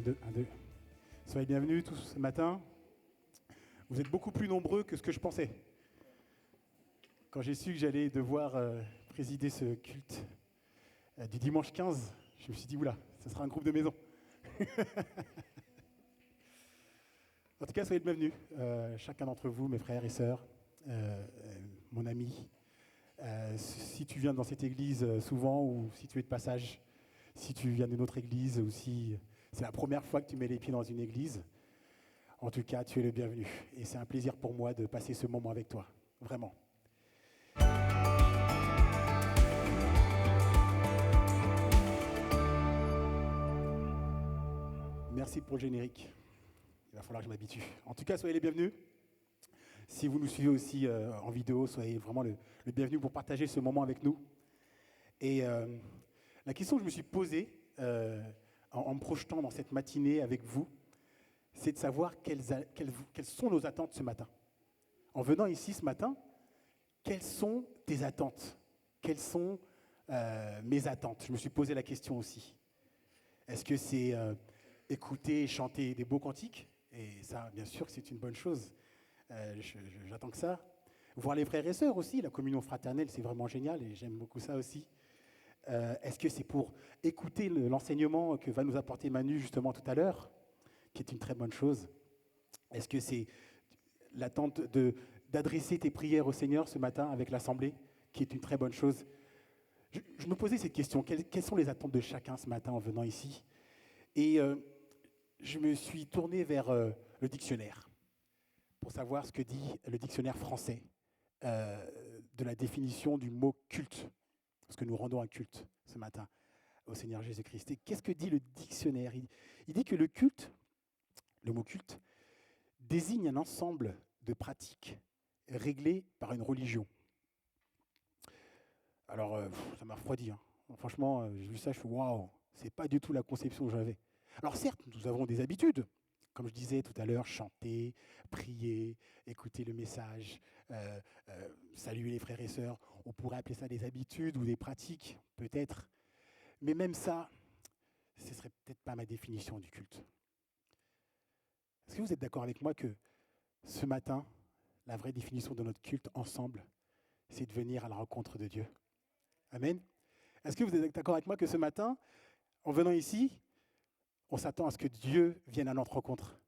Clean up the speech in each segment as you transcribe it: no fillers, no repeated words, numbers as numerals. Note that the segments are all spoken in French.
deux, un, deux. Soyez bienvenus tous ce matin. Vous êtes beaucoup plus nombreux que ce que je pensais. Quand j'ai su que j'allais devoir présider ce culte du dimanche 15, je me suis dit, oula, ça sera un groupe de maison. En tout cas, soyez bienvenus, chacun d'entre vous, mes frères et sœurs, mon ami. Si tu viens dans cette église souvent ou si tu es de passage, si tu viens d'une autre église ou si c'est la première fois que tu mets les pieds dans une église, en tout cas, tu es le bienvenu. Et c'est un plaisir pour moi de passer ce moment avec toi, vraiment. Merci pour le générique. Il va falloir que je m'habitue. En tout cas, soyez les bienvenus. Si vous nous suivez aussi en vidéo, soyez vraiment le bienvenu pour partager ce moment avec nous. Et la question que je me suis posée en me projetant dans cette matinée avec vous, c'est de savoir quelles sont nos attentes ce matin. En venant ici ce matin, quelles sont tes attentes? Quelles sont mes attentes? Je me suis posé la question aussi. Est-ce que c'est écouter et chanter des beaux cantiques? Et ça, bien sûr, c'est une bonne chose. J'attends que ça. Voir les frères et sœurs aussi, la communion fraternelle, c'est vraiment génial et j'aime beaucoup ça aussi. Est-ce que c'est pour écouter l'enseignement que va nous apporter Manu justement tout à l'heure, qui est une très bonne chose? Est-ce que c'est l'attente d'adresser tes prières au Seigneur ce matin avec l'Assemblée, qui est une très bonne chose? Je me posais cette question, quelles sont les attentes de chacun ce matin en venant ici? Et je me suis tourné vers le dictionnaire pour savoir ce que dit le dictionnaire français de la définition du mot culte, parce que nous rendons un culte ce matin au Seigneur Jésus-Christ. Et qu'est-ce que dit le dictionnaire? Il dit que le culte, le mot culte, désigne un ensemble de pratiques réglées par une religion. Alors, ça m'a refroidi. Hein. Franchement, j'ai vu ça, je suis waouh, c'est pas du tout la conception que j'avais. Alors certes, nous avons des habitudes, comme je disais tout à l'heure, chanter, prier, écouter le message, saluer les frères et sœurs. On pourrait appeler ça des habitudes ou des pratiques, peut-être. Mais même ça, ce ne serait peut-être pas ma définition du culte. Est-ce que vous êtes d'accord avec moi que ce matin, la vraie définition de notre culte ensemble, c'est de venir à la rencontre de Dieu? Amen. Est-ce que vous êtes d'accord avec moi que ce matin, en venant ici, on s'attend à ce que Dieu vienne à notre rencontre?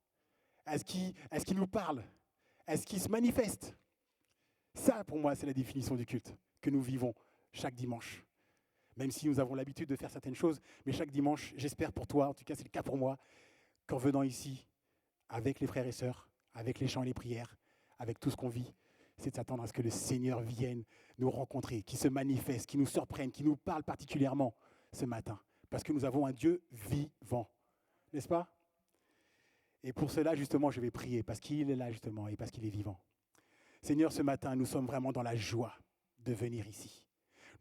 Est-ce qu'il nous parle? Est-ce qu'il se manifeste? Ça, pour moi, c'est la définition du culte que nous vivons chaque dimanche. Même si nous avons l'habitude de faire certaines choses, mais chaque dimanche, j'espère pour toi, en tout cas c'est le cas pour moi, qu'en venant ici, avec les frères et sœurs, avec les chants et les prières, avec tout ce qu'on vit, c'est de s'attendre à ce que le Seigneur vienne nous rencontrer, qu'il se manifeste, qu'il nous surprenne, qu'il nous parle particulièrement ce matin. Parce que nous avons un Dieu vivant, n'est-ce pas? Et pour cela, justement, je vais prier, parce qu'il est là, justement, et parce qu'il est vivant. Seigneur, ce matin, nous sommes vraiment dans la joie de venir ici.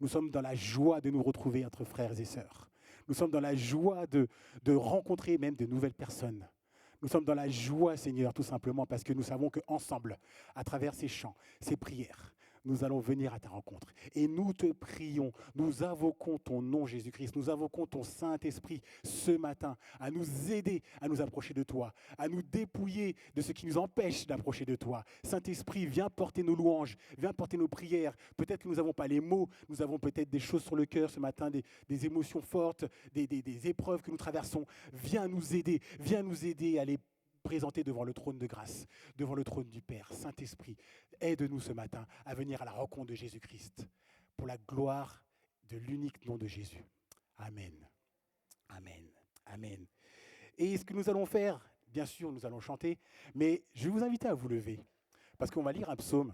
Nous sommes dans la joie de nous retrouver entre frères et sœurs. Nous sommes dans la joie de rencontrer même de nouvelles personnes. Nous sommes dans la joie, Seigneur, tout simplement parce que nous savons qu'ensemble, à travers ces chants, ces prières, nous allons venir à ta rencontre. Et nous te prions, nous invoquons ton nom, Jésus-Christ, nous invoquons ton Saint-Esprit ce matin à nous aider à nous approcher de toi, à nous dépouiller de ce qui nous empêche d'approcher de toi. Saint-Esprit, viens porter nos louanges, viens porter nos prières. Peut-être que nous n'avons pas les mots, nous avons peut-être des choses sur le cœur ce matin, des émotions fortes, des épreuves que nous traversons. Viens nous aider à les présenter devant le trône de grâce, devant le trône du Père. Saint-Esprit, aide-nous ce matin à venir à la rencontre de Jésus-Christ pour la gloire de l'unique nom de Jésus. Amen. Amen. Amen. Et ce que nous allons faire, bien sûr, nous allons chanter, mais je vais vous inviter à vous lever parce qu'on va lire un psaume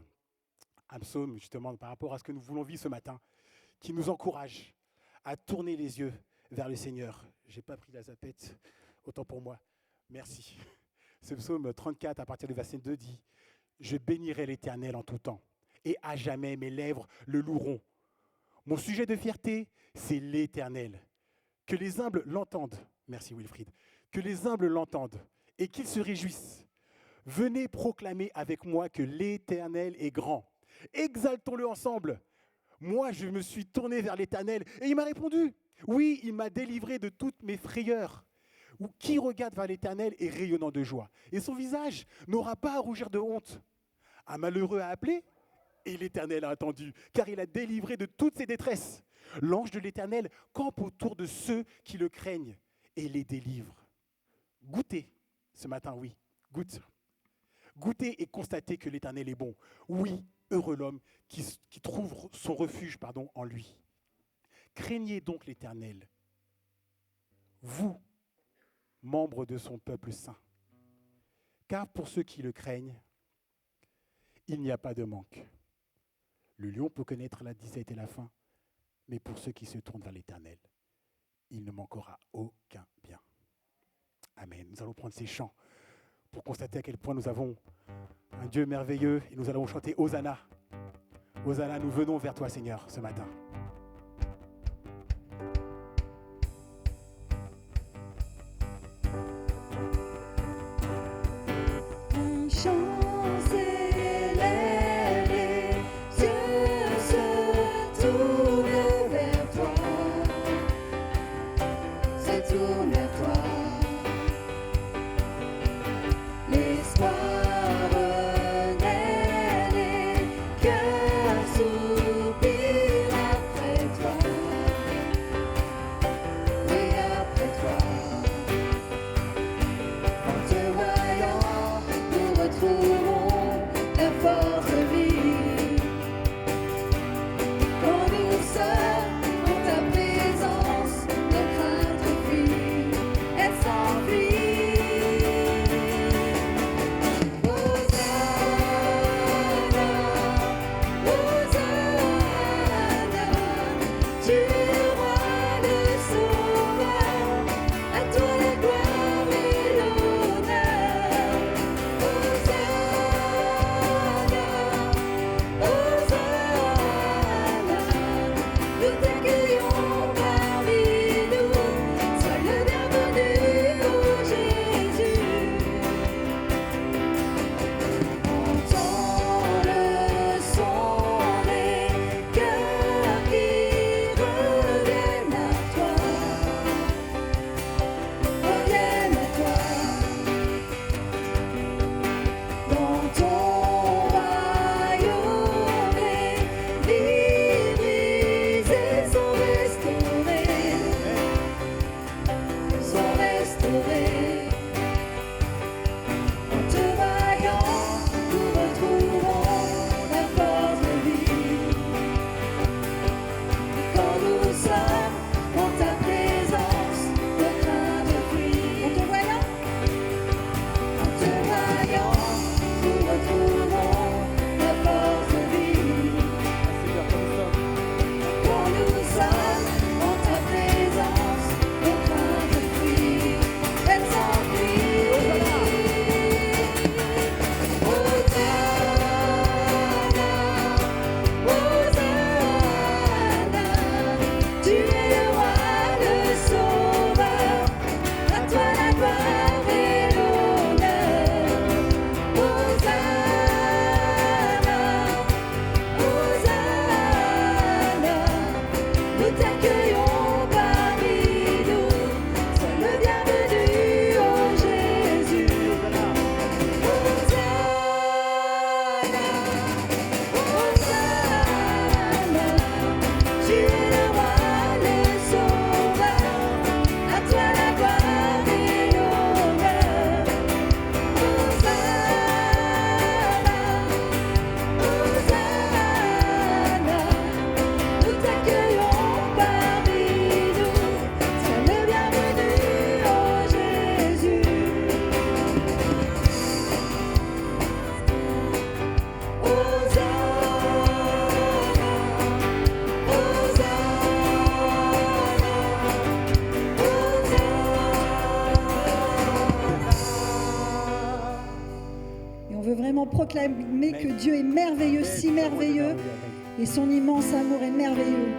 justement par rapport à ce que nous voulons vivre ce matin, qui nous encourage à tourner les yeux vers le Seigneur. Je n'ai pas pris la zapette, autant pour moi. Merci. Ce psaume 34, à partir du verset 2, dit « Je bénirai l'Éternel en tout temps, et à jamais mes lèvres le loueront. Mon sujet de fierté, c'est l'Éternel. Que les humbles l'entendent. » Merci Wilfried. « Que les humbles l'entendent et qu'ils se réjouissent. Venez proclamer avec moi que l'Éternel est grand. Exaltons-le ensemble. Moi, je me suis tourné vers l'Éternel et il m'a répondu. Oui, il m'a délivré de toutes mes frayeurs. Ou qui regarde vers l'Éternel est rayonnant de joie. Et son visage n'aura pas à rougir de honte. Un malheureux a appelé et l'Éternel a attendu, car il a délivré de toutes ses détresses. L'ange de l'Éternel campe autour de ceux qui le craignent et les délivre. Goûtez ce matin, oui, goûte. Goûtez et constatez que l'Éternel est bon. Oui, heureux l'homme qui trouve son refuge en lui. Craignez donc l'Éternel, vous, membres de son peuple saint. Car pour ceux qui le craignent, il n'y a pas de manque. Le lion peut connaître la disette et la faim, mais pour ceux qui se tournent vers l'Éternel, il ne manquera aucun bien. Amen. Nous allons prendre ces chants pour constater à quel point nous avons un Dieu merveilleux et nous allons chanter Hosanna. Hosanna, nous venons vers toi, Seigneur, ce matin. Proclamer que Dieu est merveilleux, si merveilleux, et son immense amour est merveilleux.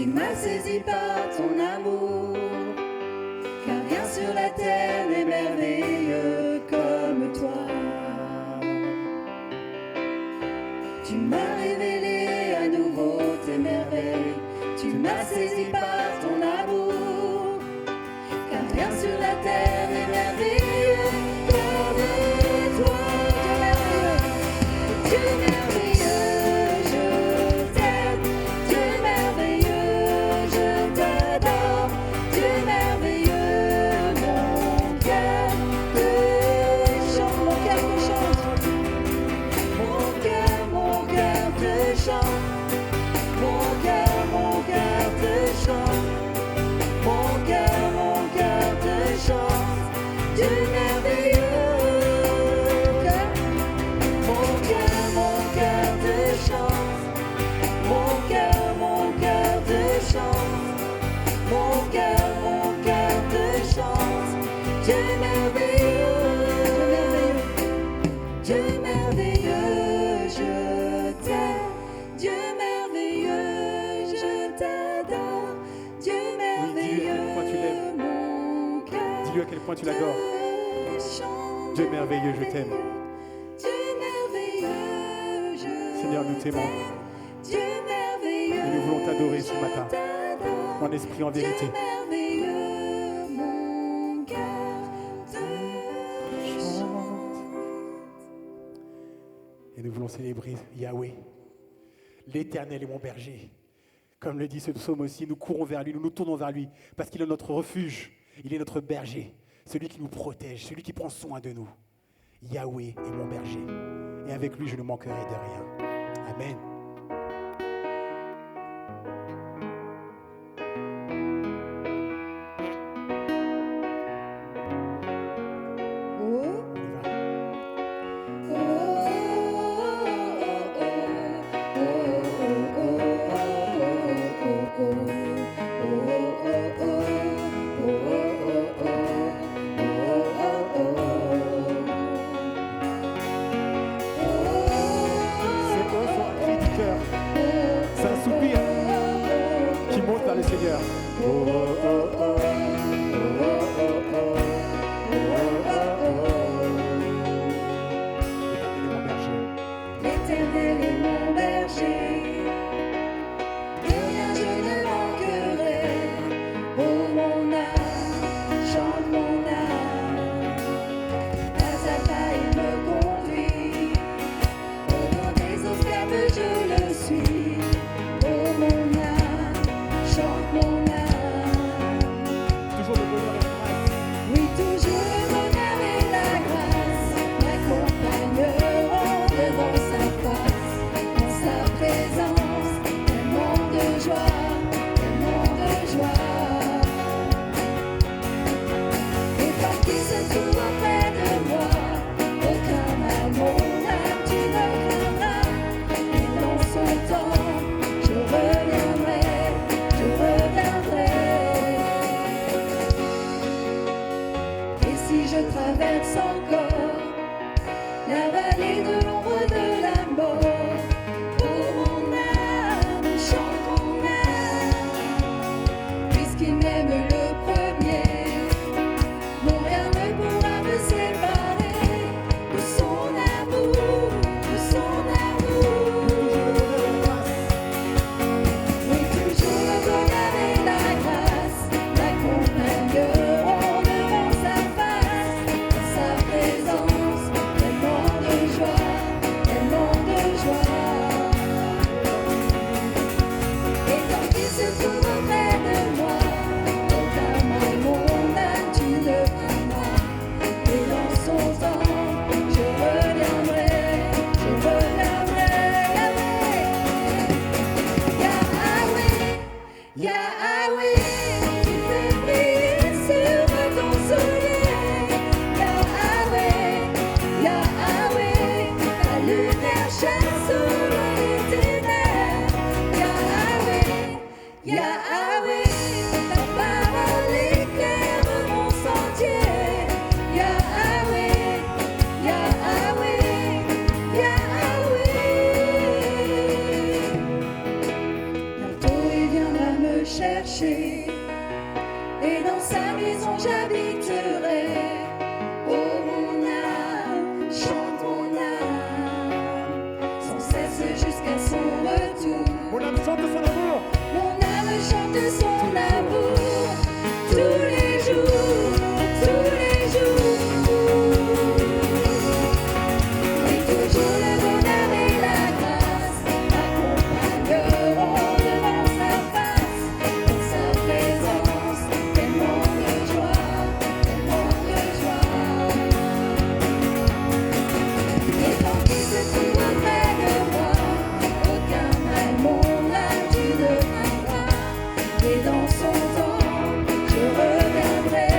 m'as saisi par ton amour, car rien sur la terre n'est merveilleux comme toi. Tu m'as révélé à nouveau tes merveilles, tu m'as saisi par ton amour, car rien sur la terre n'est merveilleux comme toi. Dieu merveilleux, je t'aime. Dieu merveilleux, je t'adore. Dieu merveilleux, mon cœur te chante. Mon cœur te chante. Mon cœur te chante. Mon cœur te chante. Mon cœur te chante. Dieu merveilleux. Mon cœur te chante. Mon cœur te chante. Mon cœur te chante. Dieu merveilleux. Dieu merveilleux, je t'aime. Dieu merveilleux, je t'adore. Dieu merveilleux, mon cœur Dis-lui à quel point tu l'adores. te chante. Dieu merveilleux, je t'aime. Dieu merveilleux, je Seigneur, nous t'aimons. Dieu merveilleux, Et nous voulons t'adorer ce matin, t'adore. en esprit, en vérité. Dieu merveilleux, mon cœur te chante. Et nous voulons célébrer Yahweh, l'Éternel est mon berger. Comme le dit ce psaume aussi, nous courons vers lui, nous nous tournons vers lui, parce qu'il est notre refuge, il est notre berger, celui qui nous protège, celui qui prend soin de nous. Yahweh est mon berger, et avec lui je ne manquerai de rien. Amen. Oh, On y va. C'est un cri du cœur, c'est un soupir qui monte vers le Seigneur. L'Éternel est mon berger. l'Éternel est mon berger, de rien je ne manquerai. Oh mon âme, chante mon âme, pas à pas il me conduit. Au nom des eaux fermes je le suis. Oh mon âme, chante mon âme. Toujours le bonheur et la grâce. Oui, toujours le bonheur et la grâce m'accompagneront devant sa face, en sa présence, tellement de joie, tellement de joie. Et tant qu'il se trouve auprès de moi, aucun mal, mon âme, tu ne craindras. Et dans son temps, je reviendrai, je reviendrai. Et si je traverse encore la vallée de l'ombre de la mort, oh mon âme, chante mon âme, puisqu'il m'aime le premier, non rien ne pourra me séparer de son amour, de son amour. Oui, toujours le bonheur et la grâce m'accompagneront devant sa face, en sa présence, tellement de joie, tellement de joie. Et tant qu'il se trouve auprès de moi, aucun mal, mon âme, tu ne craindras. Et dans son temps, je reviendrai, je reviendrai. Yahweh, Yahweh, tu fais briller sur ton soleil. Yahweh, Yahweh, ta lumière chasse au loin les ténèbres. Yahweh, Yahweh, ta parole éclaire mon sentier. Yahweh, Yahweh, Yahweh. Bientôt il viendra me marcher, et dans sa maison j'habiterai. Oh mon âme, chante mon âme, sans cesse jusqu'à son retour. Mon âme chante son amour. Mon âme chante son amour tous les jours, tous les jours. Et toujours le bonheur et la grâce m'accompagneront devant sa face, dans sa présence, tellement de joie, tellement de joie. Et tant qu'il se trouve près de moi, aucun mal mon âme tu ne craindras. Et dans son temps, je reviendrai,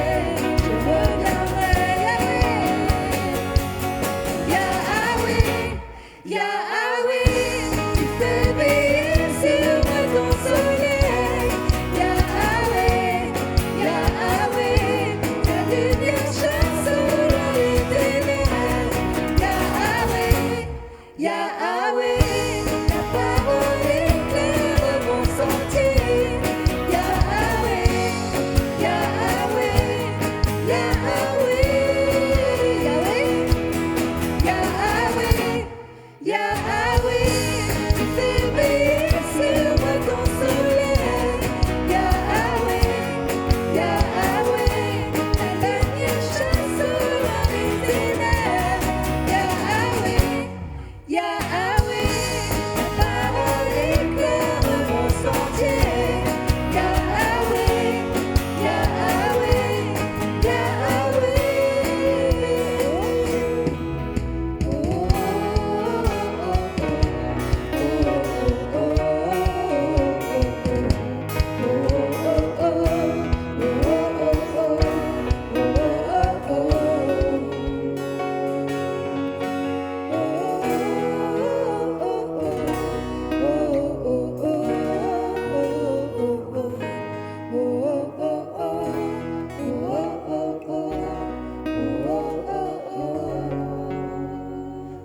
je reviendrai. Yahweh, Yahweh, tu fais briller sur moi ton soleil. Yahweh, Yahweh, ta lumière chasse dans les ténèbres. Yahweh, Yahweh, ta parole éclaire mon sentier. Yahweh, Yahweh, Yahweh, Yahweh, Yahweh, tu fais briller sur moi ton soleil. Yahweh, Yahweh, ta lumière chasse dans les ténèbres. Yahweh, Yahweh, ta parole éclaire mon sentier. Yahweh, Yahweh,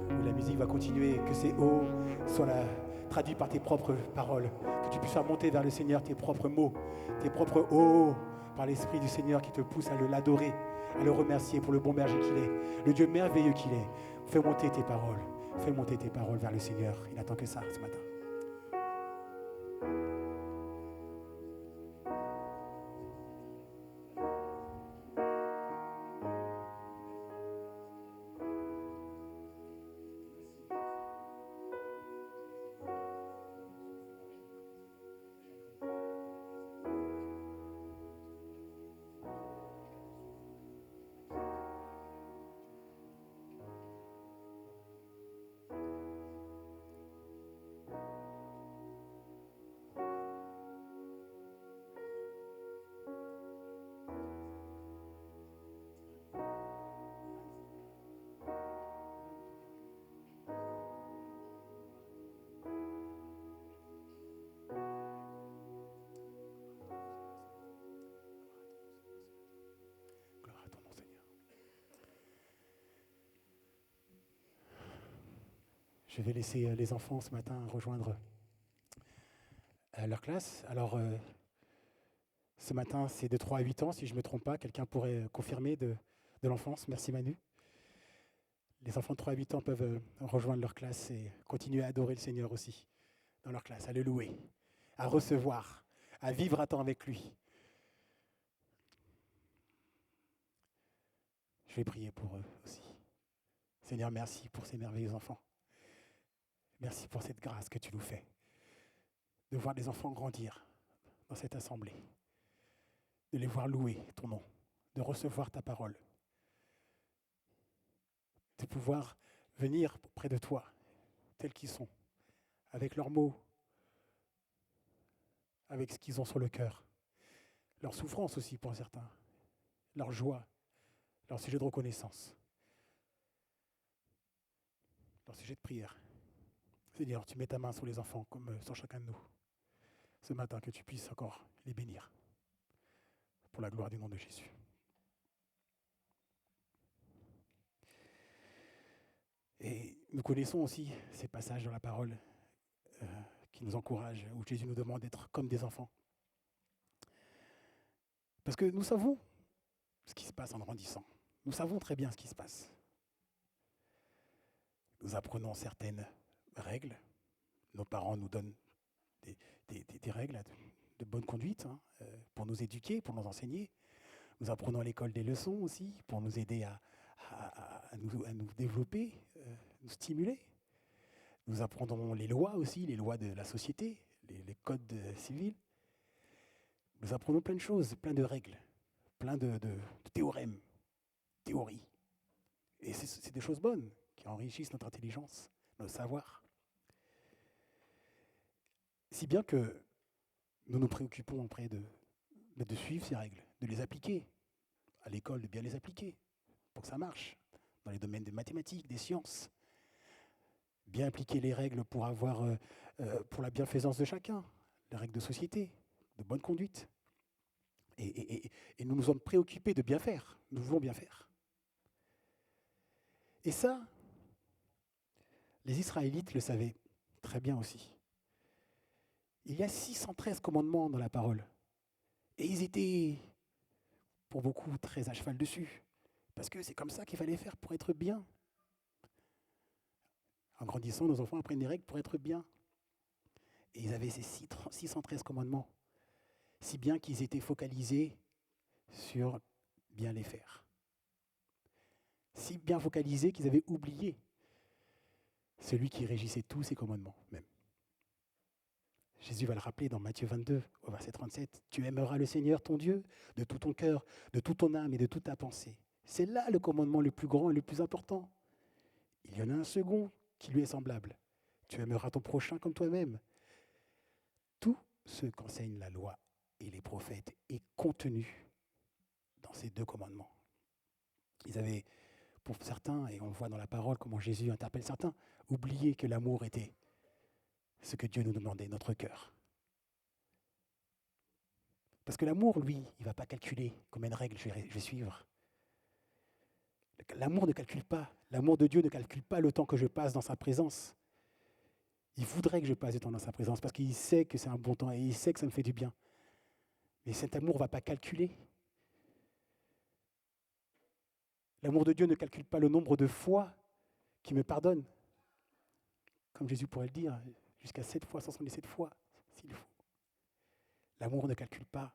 Où la musique va continuer, que ces hauts soient traduits par tes propres paroles, que tu puisses faire monter vers le Seigneur tes propres mots, tes propres hauts, par l'Esprit du Seigneur qui te pousse à l'adorer, à le remercier pour le bon berger qu'il est, le Dieu merveilleux qu'il est. Fais monter tes paroles vers le Seigneur. Il n'attend que ça ce matin. Gloire à ton nom, Seigneur. Je vais laisser les enfants ce matin rejoindre leur classe. Alors, ce matin, c'est de 3 à 8 ans, si je ne me trompe pas. Quelqu'un pourrait confirmer de l'enfance. Merci Manu. Les enfants de 3 à 8 ans peuvent rejoindre leur classe et continuer à adorer le Seigneur aussi dans leur classe, à le louer, à recevoir, à vivre à temps avec lui. Je vais prier pour eux aussi. Seigneur, merci pour ces merveilleux enfants. Merci pour cette grâce que tu nous fais, de voir des enfants grandir dans cette assemblée, de les voir louer ton nom, de recevoir ta parole, de pouvoir venir près de toi, tels qu'ils sont, avec leurs mots, avec ce qu'ils ont sur le cœur, leur souffrance aussi pour certains, leur joie, leur sujet de reconnaissance, leur sujet de prière. Seigneur, tu mets ta main sur les enfants comme sur chacun de nous. Ce matin, que tu puisses encore les bénir pour la gloire du nom de Jésus. Et nous connaissons aussi ces passages dans la parole qui nous encouragent, où Jésus nous demande d'être comme des enfants. Parce que nous savons ce qui se passe en grandissant. Nous savons très bien ce qui se passe. Nous apprenons certaines règles. Nos parents nous donnent des règles de bonne conduite pour nous éduquer, pour nous enseigner. Nous apprenons à l'école des leçons aussi pour nous aider à nous développer, nous stimuler. Nous apprenons les lois aussi, les lois de la société, les codes civils. Nous apprenons plein de choses, plein de règles, plein de théorèmes, théories. Et c'est des choses bonnes qui enrichissent notre intelligence, notre savoir. Si bien que nous nous préoccupons auprès de suivre ces règles, de les appliquer à l'école, de bien les appliquer pour que ça marche dans les domaines des mathématiques, des sciences. Bien appliquer les règles pour pour la bienfaisance de chacun, les règles de société, de bonne conduite. Et nous nous sommes préoccupés de bien faire. Nous voulons bien faire. Et ça, les Israélites le savaient très bien aussi. Il y a 613 commandements dans la parole. Et ils étaient, pour beaucoup, très à cheval dessus. Parce que c'est comme ça qu'il fallait faire pour être bien. En grandissant, nos enfants apprennent des règles pour être bien. Et ils avaient ces 613 commandements. Si bien qu'ils étaient focalisés sur bien les faire. Si bien focalisés qu'ils avaient oublié celui qui régissait tous ces commandements même. Jésus va le rappeler dans Matthieu 22, au verset 37. « Tu aimeras le Seigneur, ton Dieu, de tout ton cœur, de toute ton âme et de toute ta pensée. » C'est là le commandement le plus grand et le plus important. Il y en a un second qui lui est semblable. « Tu aimeras ton prochain comme toi-même. » Tout ce qu'enseigne la loi et les prophètes est contenu dans ces deux commandements. Ils avaient, pour certains, et on voit dans la parole comment Jésus interpelle certains, oublié que l'amour était ce que Dieu nous demandait, notre cœur. Parce que l'amour, lui, il ne va pas calculer combien de règles je vais suivre. L'amour ne calcule pas. L'amour de Dieu ne calcule pas le temps que je passe dans sa présence. Il voudrait que je passe du temps dans sa présence parce qu'il sait que c'est un bon temps et il sait que ça me fait du bien. Mais cet amour ne va pas calculer. L'amour de Dieu ne calcule pas le nombre de fois qu'il me pardonne. Comme Jésus pourrait le dire, jusqu'à 7 fois, 177 fois, s'il faut. L'amour ne calcule pas.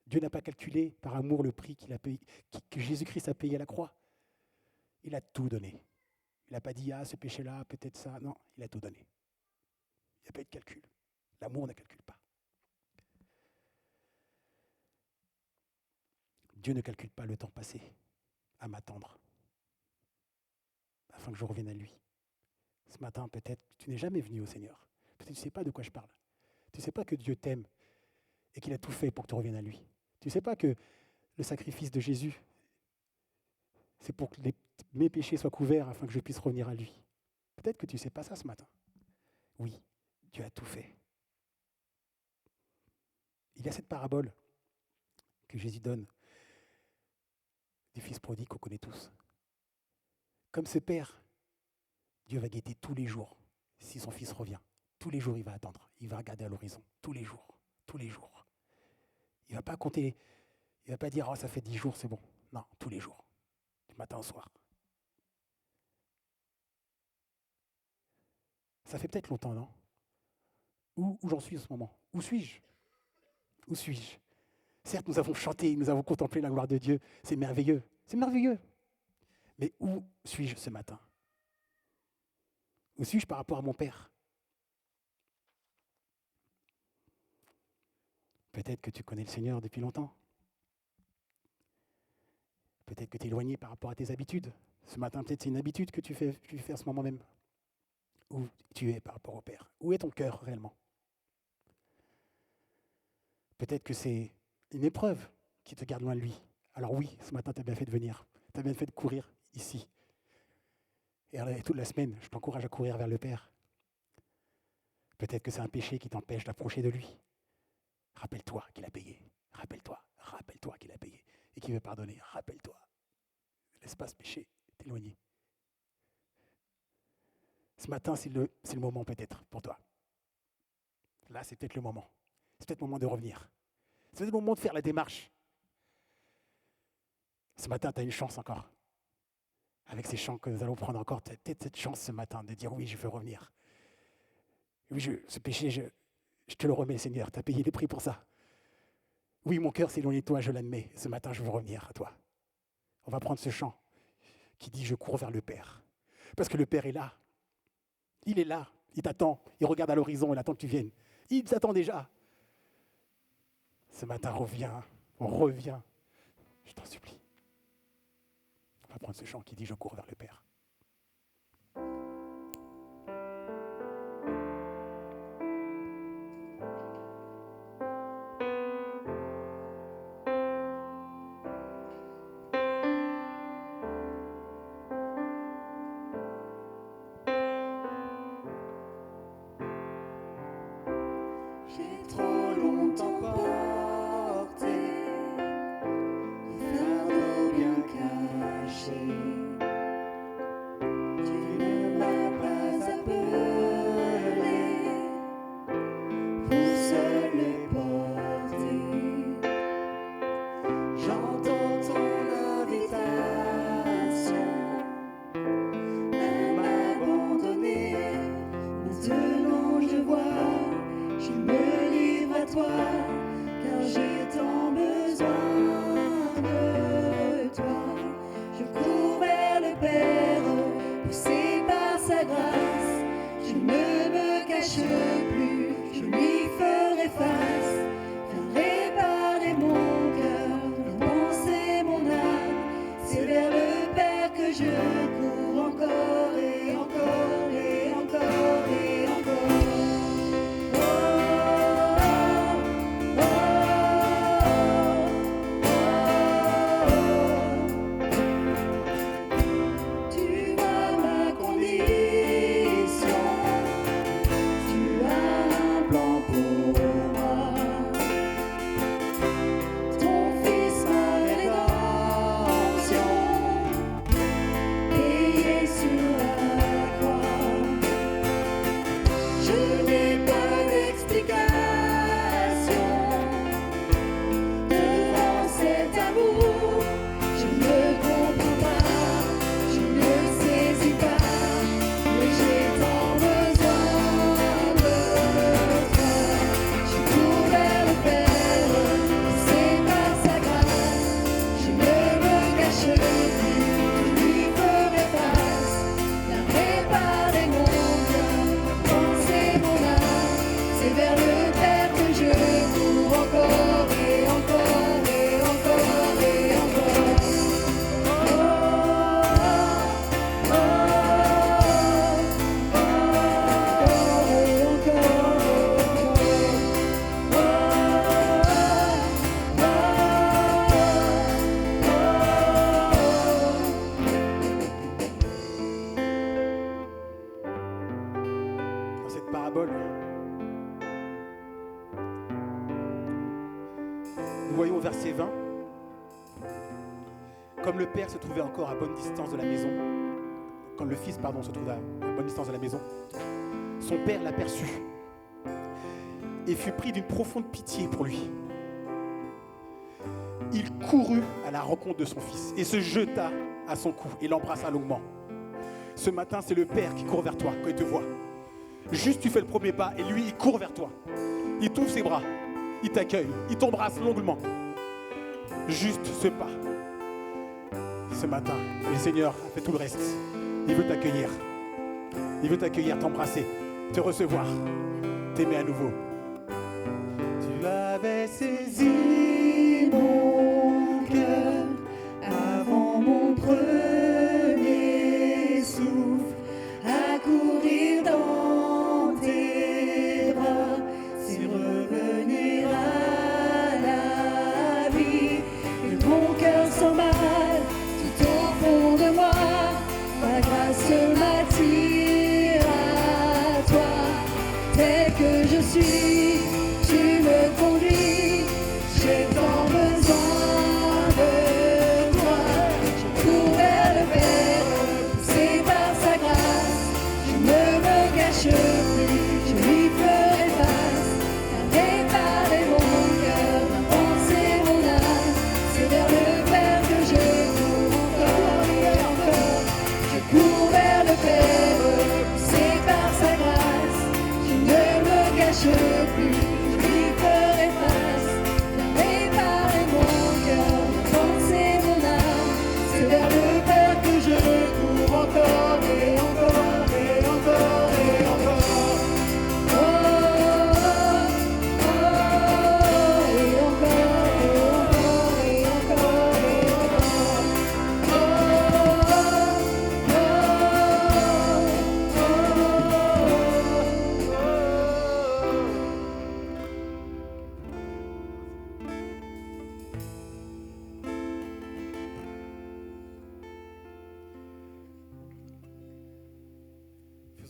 Dieu n'a pas calculé par amour le prix qu'il a payé, que Jésus-Christ a payé à la croix. Il a tout donné. Il n'a pas dit, ah, ce péché-là, peut-être ça. Non, il a tout donné. Il n'y a pas eu de calcul. L'amour ne calcule pas. Dieu ne calcule pas le temps passé à m'attendre afin que je revienne à lui. Ce matin, peut-être, tu n'es jamais venu au Seigneur. Peut-être que tu ne sais pas de quoi je parle. Tu ne sais pas que Dieu t'aime et qu'il a tout fait pour que tu reviennes à lui. Tu ne sais pas que le sacrifice de Jésus, c'est pour que mes péchés soient couverts afin que je puisse revenir à lui. Peut-être que tu ne sais pas ça ce matin. Oui, Dieu a tout fait. Il y a cette parabole que Jésus donne du fils prodigue qu'on connaît tous. Comme ce père, Dieu va guetter tous les jours si son fils revient. Tous les jours, il va attendre. Il va regarder à l'horizon. Tous les jours. Tous les jours. Il ne va pas compter. Il ne va pas dire, oh, ça fait 10 jours, c'est bon. Non, tous les jours. Du matin au soir. Ça fait peut-être longtemps, non ? Où j'en suis en ce moment ? Où suis-je ? Où suis-je ? Certes, nous avons chanté, nous avons contemplé la gloire de Dieu. C'est merveilleux. C'est merveilleux. Mais où suis-je ce matin ? Où suis-je par rapport à mon Père ? Peut-être que tu connais le Seigneur depuis longtemps. Peut-être que tu es éloigné par rapport à tes habitudes. Ce matin, peut-être c'est une habitude que tu fais à ce moment même. Où tu es par rapport au Père ? Où est ton cœur réellement ? Peut-être que c'est une épreuve qui te garde loin de lui. Alors oui, ce matin, tu as bien fait de venir. Tu as bien fait de courir ici. Et toute la semaine, je t'encourage à courir vers le Père. Peut-être que c'est un péché qui t'empêche d'approcher de lui. Rappelle-toi qu'il a payé. Rappelle-toi qu'il a payé. Et qu'il veut pardonner. Rappelle-toi. Laisse pas ce péché t'éloigner. Ce matin, c'est le moment peut-être pour toi. Là, c'est peut-être le moment. C'est peut-être le moment de revenir. C'est le moment de faire la démarche. Ce matin, tu as une chance encore. Avec ces chants que nous allons prendre encore, tu as peut-être cette chance ce matin de dire oui, je veux revenir. Oui, ce péché, je te le remets, Seigneur. Tu as payé le prix pour ça. Oui, mon cœur s'est éloigné de toi, je l'admets. Ce matin, je veux revenir à toi. On va prendre ce chant qui dit « Je cours vers le Père ». Parce que le Père est là. Il est là. Il t'attend. Il regarde à l'horizon. Il attend que tu viennes. Il t'attend déjà. Ce matin, reviens. Je t'en supplie. On va prendre ce chant qui dit « Je cours vers le Père ». J'ai trop longtemps porté des fardeaux bien cachés. Tu ne m'as pas appelé pour seul les porter. J'entends ton invitation à m'abandonner. Maintenant je vois. Je me livre à toi, car j'ai tant besoin de toi. Je cours vers le Père, poussé par sa grâce. Je ne me cache plus, je lui ferai face. Viens réparer mon cœur, viens penser mon âme. C'est vers le Père que je cours encore et encore et encore et encore. Nous voyons au verset 20, comme le Père se trouvait encore à bonne distance de la maison, comme le Fils, se trouvait à bonne distance de la maison, son Père l'aperçut et fut pris d'une profonde pitié pour lui. Il courut à la rencontre de son Fils et se jeta à son cou et l'embrassa longuement. Ce matin, c'est le Père qui court vers toi quand il te voit. Juste tu fais le premier pas et lui, il court vers toi. Il t'ouvre ses bras, il t'accueille, il t'embrasse longuement. Juste ce pas. Ce matin, le Seigneur a fait tout le reste. Il veut t'accueillir. Il veut t'accueillir, t'embrasser, te recevoir, t'aimer à nouveau. Tu avais saisi mon cœur avant mon premier souffle, à courir dans tes bras, c'est revenir à la vie. Et mon cœur s'emballe tout au fond de moi, ta grâce m'attire à toi, tel que je suis, tu me conduis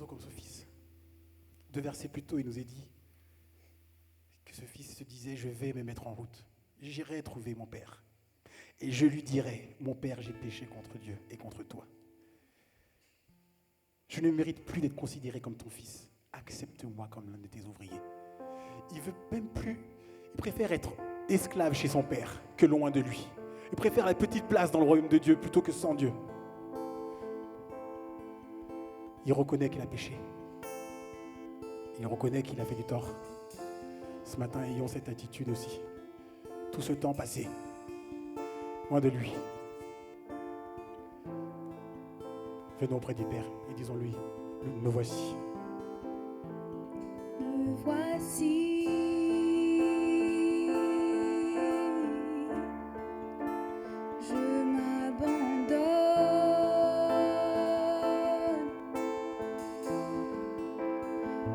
plutôt comme ce fils. 2 versets plus tôt, il nous est dit que ce fils se disait, je vais me mettre en route. J'irai trouver mon père. Et je lui dirai, mon père, j'ai péché contre Dieu et contre toi. Je ne mérite plus d'être considéré comme ton fils. Accepte-moi comme l'un de tes ouvriers. Il veut même plus, il préfère être esclave chez son père que loin de lui. Il préfère la petite place dans le royaume de Dieu plutôt que sans Dieu. Il reconnaît qu'il a péché. Il reconnaît qu'il a fait du tort. Ce matin, ayons cette attitude aussi. Tout ce temps passé, loin de lui. Venons auprès du Père et disons-lui, me voici. Me voici. Je m'abandonne.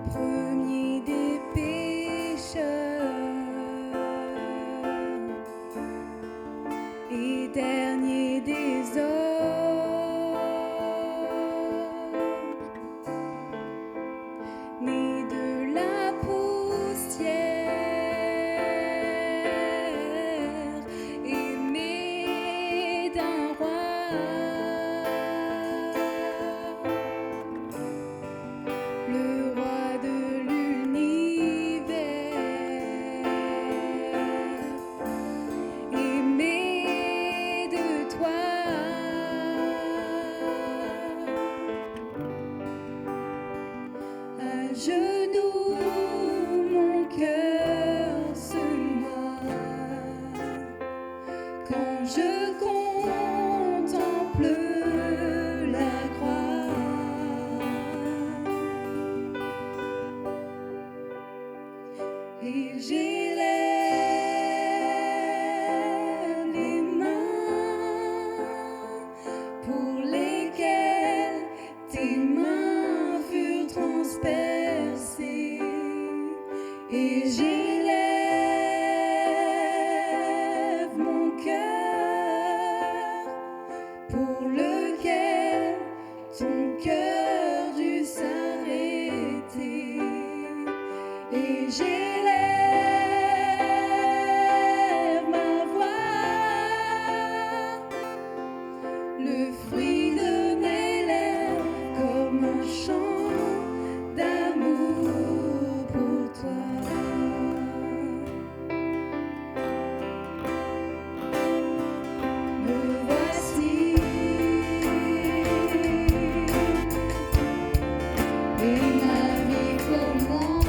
Premier des pécheurs et dernier des hommes. Né de la poussière, aimé d'un roi, le roi de l'univers, aimé de toi. À genoux, mon cœur se noie quand je contemple la croix. Et j'élève les mains pour lesquelles tes mains furent transpercées. Et j'élève mon cœur pour lequel ton cœur dut s'arrêter. Et j'élève ma voix, le fruit de mes lèvres, comme un chant d'amour pour toi. Me voici, et ma vie commence.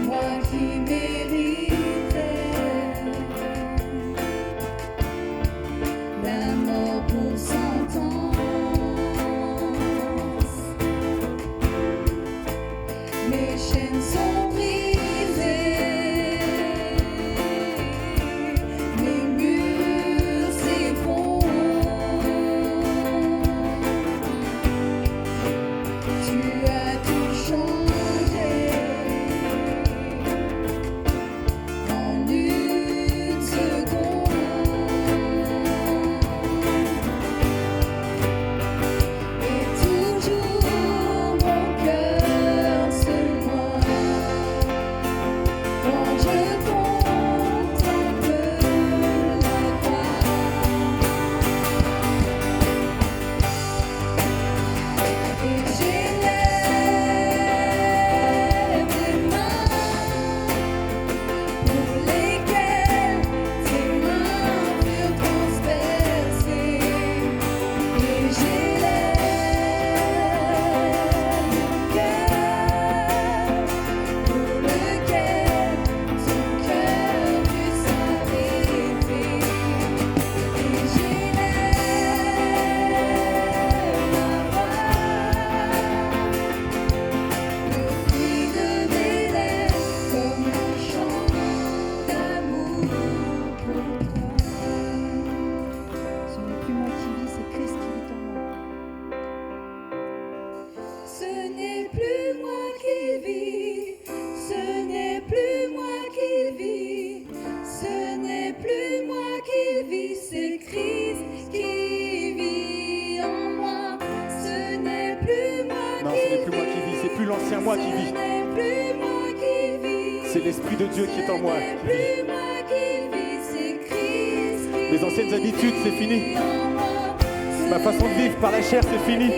Moi qui méritais la mort pour sentence, mes chaînes sont brisées, mes murs s'effondrent. Tu as tout changé en une seconde. Et toujours mon cœur se noie n'est plus moi qui vis. C'est l'Esprit de Dieu qui est en moi. Ce n'est plus moi qui vis, c'est Christ qui Mes anciennes habitudes, c'est fini. vit en moi. Ma façon de vivre par la chair, c'est fini.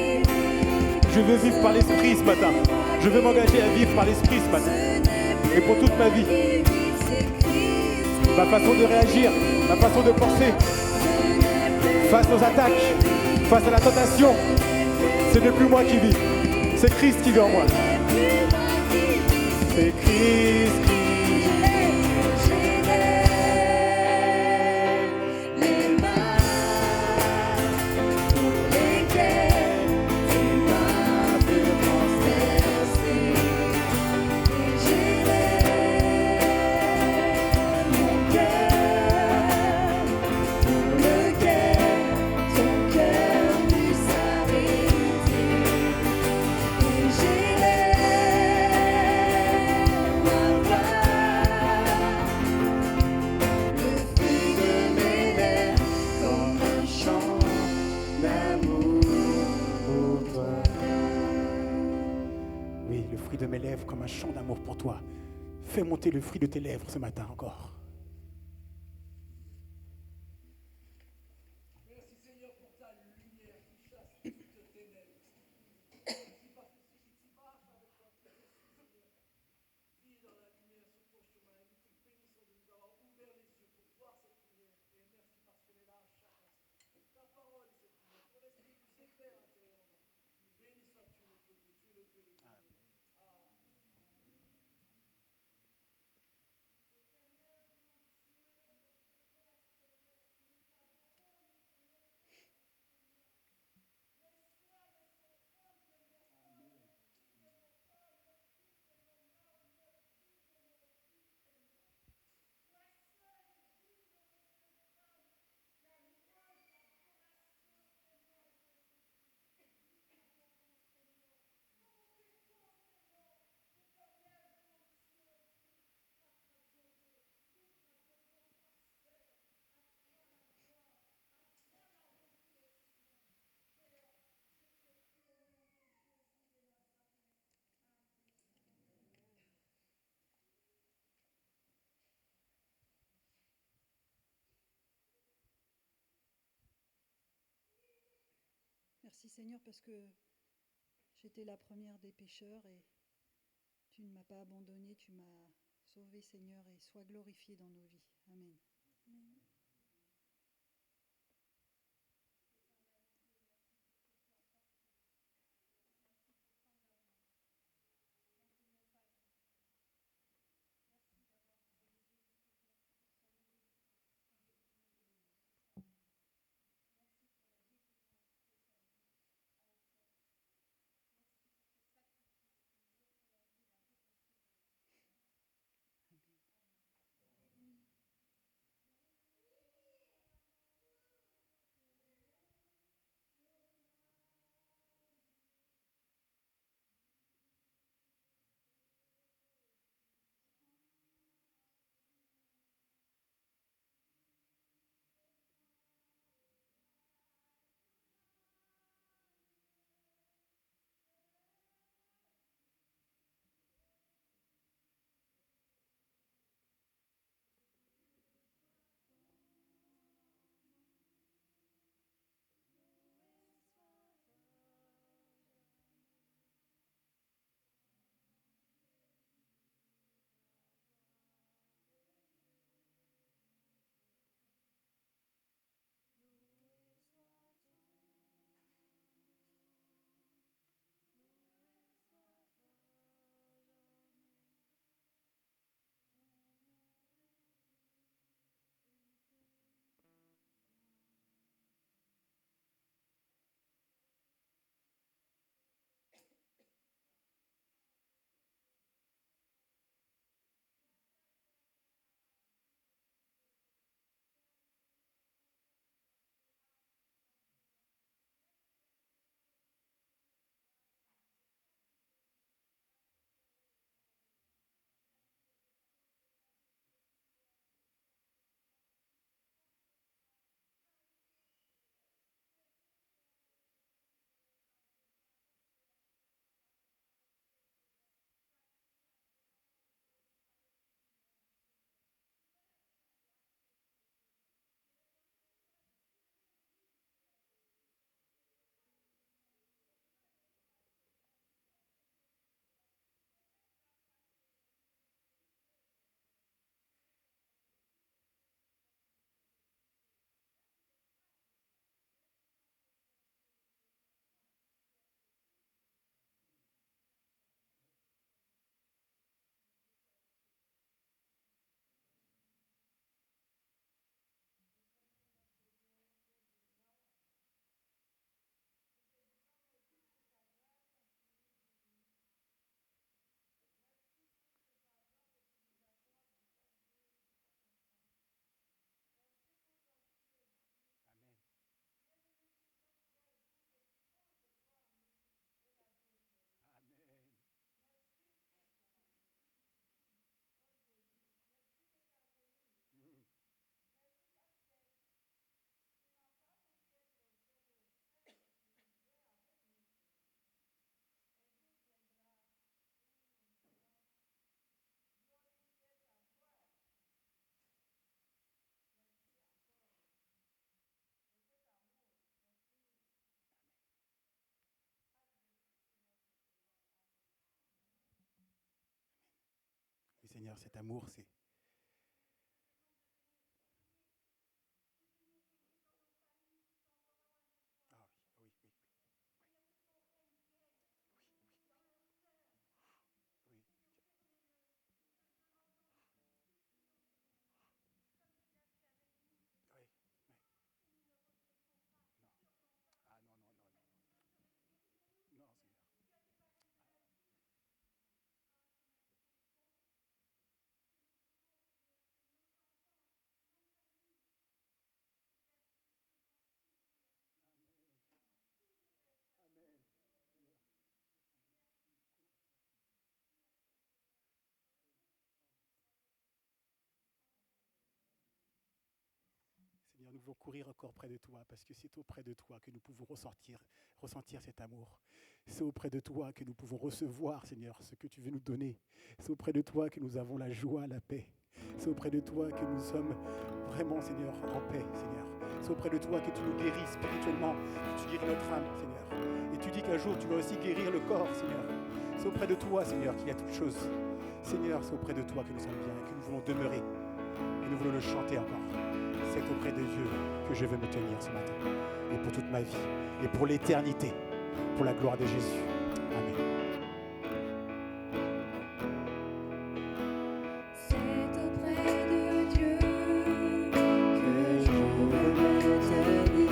Je veux vivre par l'Esprit ce matin. Je veux m'engager à vivre par l'Esprit ce matin. Et pour toute ma vie. Ma façon de réagir, ma façon de penser, face aux attaques, face à la tentation, ce n'est plus moi qui vis. C'est Christ qui vit en moi. C'est Christ qui de mes lèvres comme un chant d'amour pour toi. Fais monter le fruit de tes lèvres ce matin encore. Merci Seigneur pour ta lumière qui chasse toutes ténèbres. Qui marche avec toi, Seigneur. Vis dans la lumière sur ton chemin. Nous te bénissons de nous avoir ouvert les yeux pour voir cette lumière. Et merci parce qu'elle est là à chaque instant. Ta parole est cette lumière. Ton esprit nous éclaire intérieurement. Béni sois-tu notre Dieu. Tu es le Dieu de Dieu. Merci Seigneur parce que j'étais la première des pécheurs et tu ne m'as pas abandonné, tu m'as sauvé Seigneur et sois glorifié dans nos vies. Amen. Seigneur, cet amour, c'est... Ah oui, oui, oui, oui. Oui, oui. Non. Ah non, non, non, non. Non, Seigneur. Amen. Seigneur, nous voulons courir encore près de toi parce que c'est auprès de toi que nous pouvons ressentir cet amour. C'est auprès de toi que nous pouvons recevoir, Seigneur, ce que tu veux nous donner. C'est auprès de toi que nous avons la joie, la paix. C'est auprès de toi que nous sommes vraiment, Seigneur, en paix, Seigneur. C'est auprès de toi que tu nous guéris spirituellement, que tu guéris notre âme, Seigneur. Et tu dis qu'un jour, tu vas aussi guérir le corps, Seigneur. C'est auprès de toi, Seigneur, qu'il y a toutes choses. Seigneur, c'est auprès de toi que nous sommes bien et que nous voulons demeurer. Et nous voulons le chanter encore. C'est auprès de Dieu que je veux me tenir ce matin. Et pour toute ma vie. Et pour l'éternité. Pour la gloire de Jésus. Amen. C'est auprès de Dieu que je veux me tenir.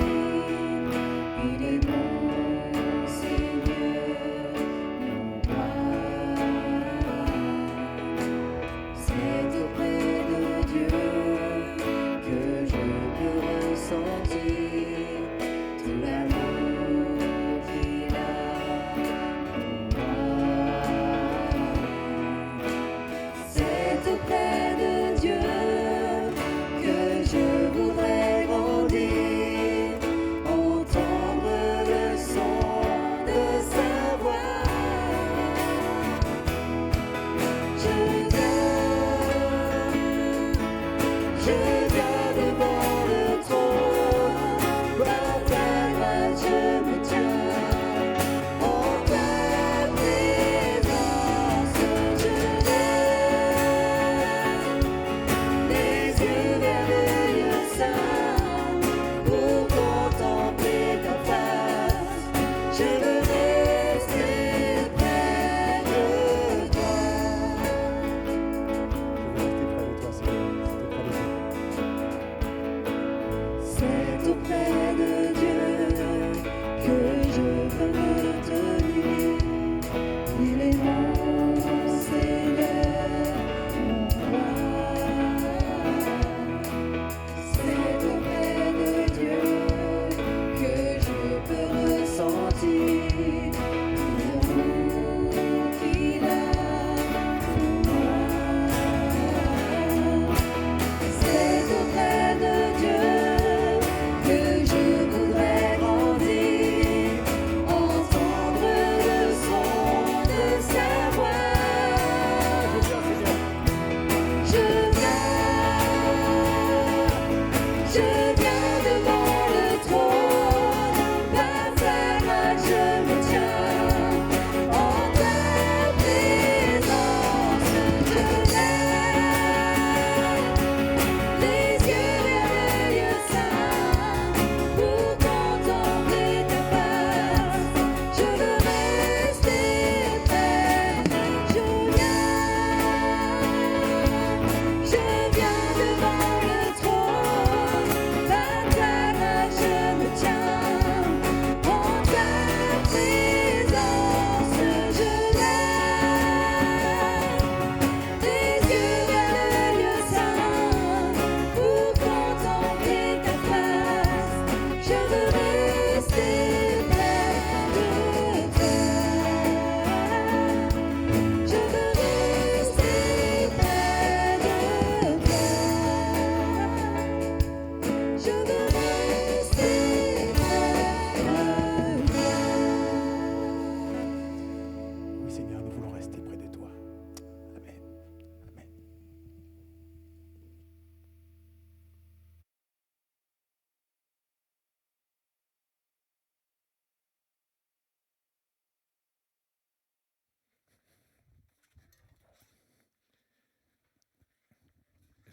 Il est mon Seigneur, mon roi. C'est auprès de Dieu que je peux ressentir tout l'amour qu'il a pour moi.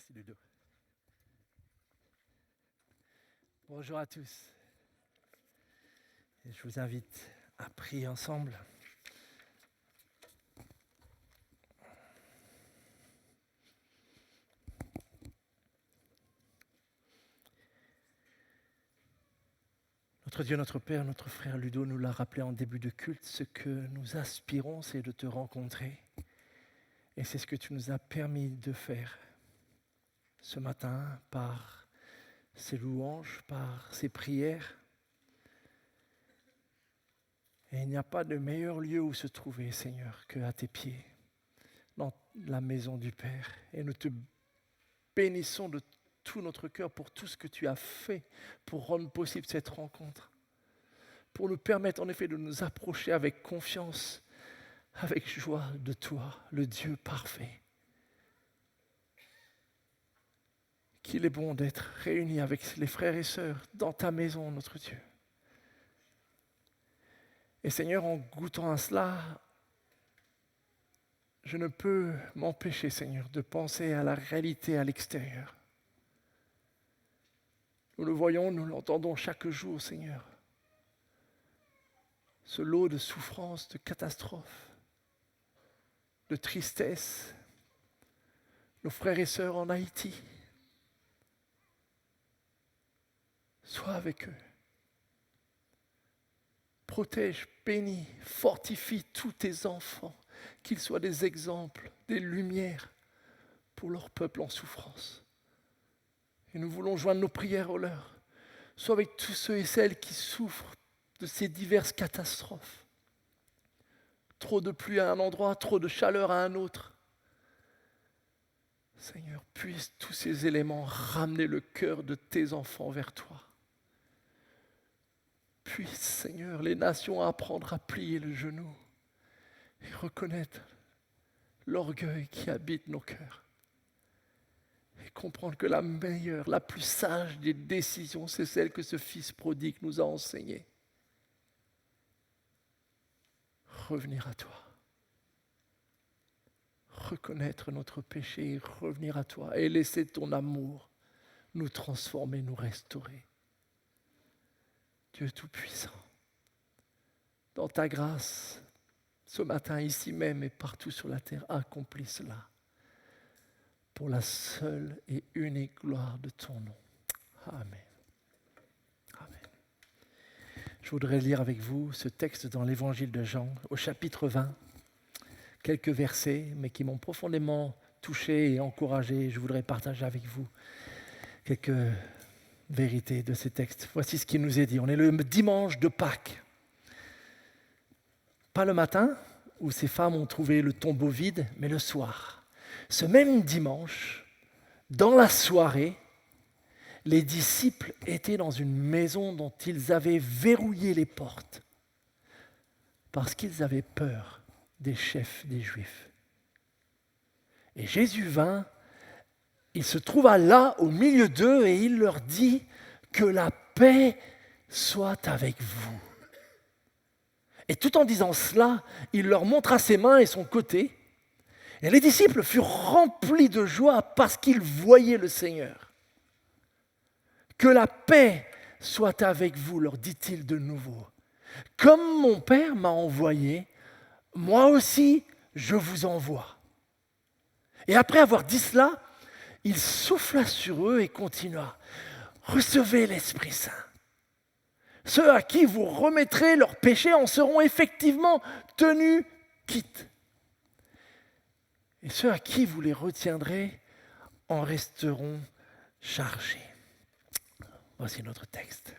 Merci Ludo. Bonjour à tous. Et je vous invite à prier ensemble. Notre Dieu, notre Père, notre frère Ludo nous l'a rappelé en début de culte, ce que nous aspirons, c'est de te rencontrer. Et c'est ce que tu nous as permis de faire ce matin par ces louanges, par ces prières. Et il n'y a pas de meilleur lieu où se trouver, Seigneur, qu'à tes pieds, dans la maison du Père. Et nous te bénissons de tout notre cœur pour tout ce que tu as fait pour rendre possible cette rencontre, pour nous permettre en effet de nous approcher avec confiance, avec joie de toi, le Dieu parfait. Qu'il est bon d'être réunis avec les frères et sœurs dans ta maison, notre Dieu. Et Seigneur, en goûtant à cela, je ne peux m'empêcher, Seigneur, de penser à la réalité à l'extérieur. Nous le voyons, nous l'entendons chaque jour, Seigneur. Ce lot de souffrance, de catastrophes, de tristesse, nos frères et sœurs en Haïti. Sois avec eux. Protège, bénis, fortifie tous tes enfants, qu'ils soient des exemples, des lumières pour leur peuple en souffrance. Et nous voulons joindre nos prières aux leurs. Sois avec tous ceux et celles qui souffrent de ces diverses catastrophes. Trop de pluie à un endroit, trop de chaleur à un autre. Seigneur, puisse tous ces éléments ramener le cœur de tes enfants vers toi. Puisse, Seigneur, les nations apprendre à plier le genou et reconnaître l'orgueil qui habite nos cœurs. Et comprendre que la meilleure, la plus sage des décisions, c'est celle que ce Fils prodigue nous a enseignée. Revenir à toi. Reconnaître notre péché et revenir à toi. Et laisser ton amour nous transformer, nous restaurer. Dieu Tout-Puissant, dans ta grâce, ce matin, ici même et partout sur la terre, accomplis cela pour la seule et unique gloire de ton nom. Amen. Amen. Je voudrais lire avec vous ce texte dans l'Évangile de Jean, au chapitre 20, quelques versets, mais qui m'ont profondément touché et encouragé. Je voudrais partager avec vous quelques vérité de ces textes. Voici ce qui nous est dit. On est le dimanche de Pâques. Pas le matin, où ces femmes ont trouvé le tombeau vide, mais le soir. Ce même dimanche, dans la soirée, les disciples étaient dans une maison dont ils avaient verrouillé les portes, parce qu'ils avaient peur des chefs des Juifs. Et Jésus vint. Il se trouva là, au milieu d'eux, et il leur dit que la paix soit avec vous. Et tout en disant cela, il leur montra ses mains et son côté. Et les disciples furent remplis de joie parce qu'ils voyaient le Seigneur. Que la paix soit avec vous, leur dit-il de nouveau. Comme mon Père m'a envoyé, moi aussi je vous envoie. Et après avoir dit cela, il souffla sur eux et continua. Recevez l'Esprit Saint. Ceux à qui vous remettrez leurs péchés en seront effectivement tenus quittes. Et ceux à qui vous les retiendrez en resteront chargés. Voici notre texte.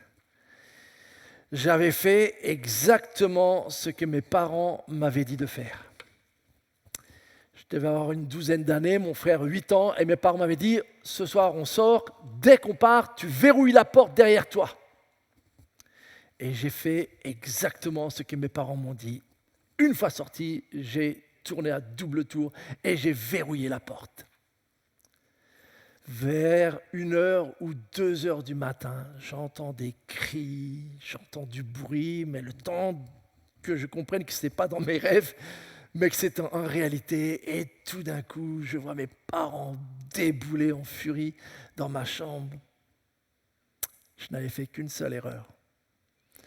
J'avais fait exactement ce que mes parents m'avaient dit de faire. Je devais avoir une douzaine d'années, mon frère 8 ans, et mes parents m'avaient dit « Ce soir, on sort, dès qu'on part, tu verrouilles la porte derrière toi. » Et j'ai fait exactement ce que mes parents m'ont dit. Une fois sorti, j'ai tourné à double tour et j'ai verrouillé la porte. Vers 1h ou 2h du matin, j'entends des cris, j'entends du bruit, mais le temps que je comprenne que ce n'est pas dans mes rêves, mais que c'est en réalité. Et tout d'un coup, je vois mes parents débouler en furie dans ma chambre. Je n'avais fait qu'une seule erreur.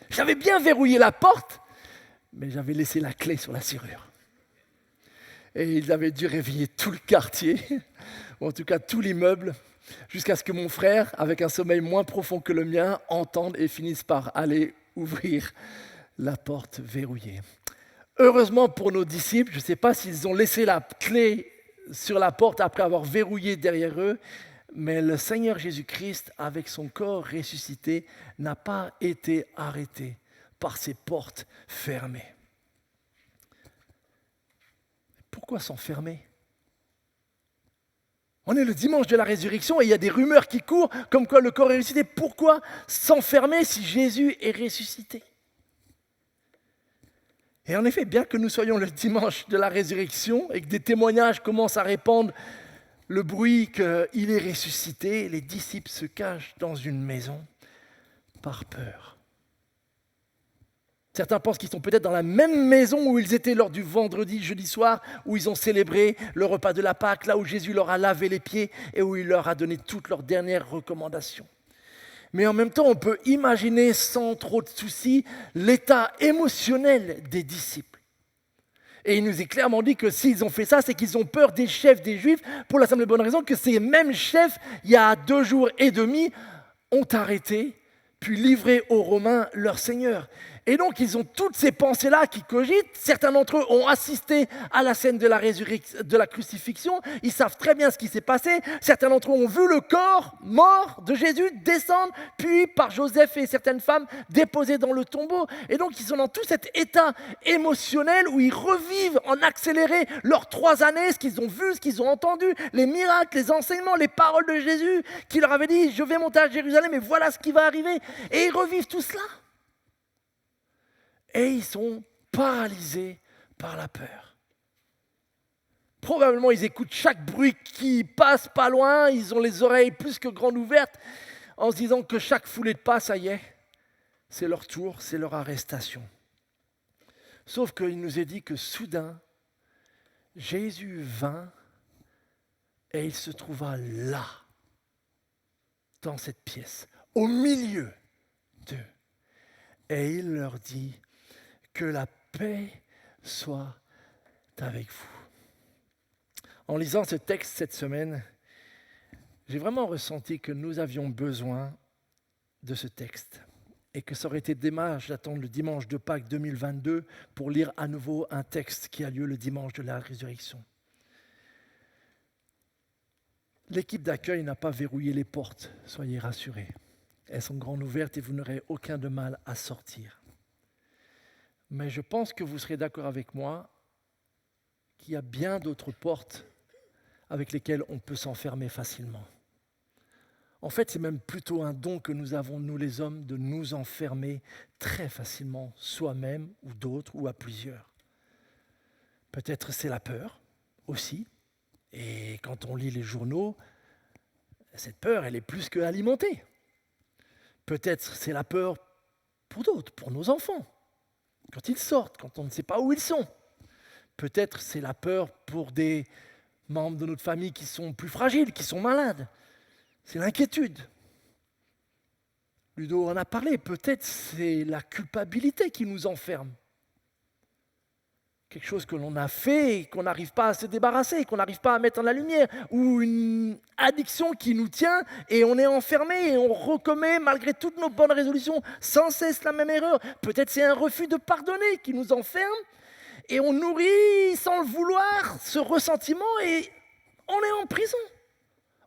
J'avais bien verrouillé la porte, mais j'avais laissé la clé sur la serrure. Et ils avaient dû réveiller tout le quartier, ou en tout cas tout l'immeuble, jusqu'à ce que mon frère, avec un sommeil moins profond que le mien, entende et finisse par aller ouvrir la porte verrouillée. Heureusement pour nos disciples, je ne sais pas s'ils ont laissé la clé sur la porte après avoir verrouillé derrière eux, mais le Seigneur Jésus-Christ, avec son corps ressuscité, n'a pas été arrêté par ces portes fermées. Pourquoi s'enfermer ? On est le dimanche de la résurrection et il y a des rumeurs qui courent comme quoi le corps est ressuscité. Pourquoi s'enfermer si Jésus est ressuscité ? Et en effet, bien que nous soyons le dimanche de la résurrection et que des témoignages commencent à répandre le bruit qu'il est ressuscité, les disciples se cachent dans une maison par peur. Certains pensent qu'ils sont peut-être dans la même maison où ils étaient lors du vendredi, jeudi soir, où ils ont célébré le repas de la Pâque, là où Jésus leur a lavé les pieds et où il leur a donné toutes leurs dernières recommandations. Mais en même temps, on peut imaginer sans trop de soucis l'état émotionnel des disciples. Et il nous est clairement dit que s'ils ont fait ça, c'est qu'ils ont peur des chefs des Juifs, pour la simple et bonne raison que ces mêmes chefs, il y a 2 jours et demi, ont arrêté, puis livré aux Romains leur Seigneur. Et donc, ils ont toutes ces pensées-là qui cogitent. Certains d'entre eux ont assisté à la scène de la crucifixion. Ils savent très bien ce qui s'est passé. Certains d'entre eux ont vu le corps mort de Jésus descendre, puis par Joseph et certaines femmes déposé dans le tombeau. Et donc, ils sont dans tout cet état émotionnel où ils revivent en accéléré leurs 3 années, ce qu'ils ont vu, ce qu'ils ont entendu, les miracles, les enseignements, les paroles de Jésus qui leur avait dit « Je vais monter à Jérusalem et voilà ce qui va arriver ». Et ils revivent tout cela. Et ils sont paralysés par la peur. Probablement, ils écoutent chaque bruit qui passe pas loin, ils ont les oreilles plus que grandes ouvertes, en se disant que chaque foulée de pas, ça y est, c'est leur tour, c'est leur arrestation. Sauf qu'il nous est dit que soudain, Jésus vint et il se trouva là, dans cette pièce, au milieu d'eux. Et il leur dit, que la paix soit avec vous. En lisant ce texte cette semaine, j'ai vraiment ressenti que nous avions besoin de ce texte et que ça aurait été dommage d'attendre le dimanche de Pâques 2022 pour lire à nouveau un texte qui a lieu le dimanche de la résurrection. L'équipe d'accueil n'a pas verrouillé les portes, soyez rassurés. Elles sont grandes ouvertes et vous n'aurez aucun de mal à sortir. Mais je pense que vous serez d'accord avec moi qu'il y a bien d'autres portes avec lesquelles on peut s'enfermer facilement. En fait, c'est même plutôt un don que nous avons, nous les hommes, de nous enfermer très facilement, soi-même ou d'autres ou à plusieurs. Peut-être c'est la peur aussi. Et quand on lit les journaux, cette peur, elle est plus que alimentée. Peut-être c'est la peur pour d'autres, pour nos enfants. Quand ils sortent, quand on ne sait pas où ils sont. Peut-être c'est la peur pour des membres de notre famille qui sont plus fragiles, qui sont malades. C'est l'inquiétude. Ludo en a parlé. Peut-être c'est la culpabilité qui nous enferme. Quelque chose que l'on a fait et qu'on n'arrive pas à se débarrasser, qu'on n'arrive pas à mettre en la lumière, ou une addiction qui nous tient et on est enfermé et on recommet malgré toutes nos bonnes résolutions sans cesse la même erreur. Peut-être c'est un refus de pardonner qui nous enferme et on nourrit sans le vouloir ce ressentiment et on est en prison.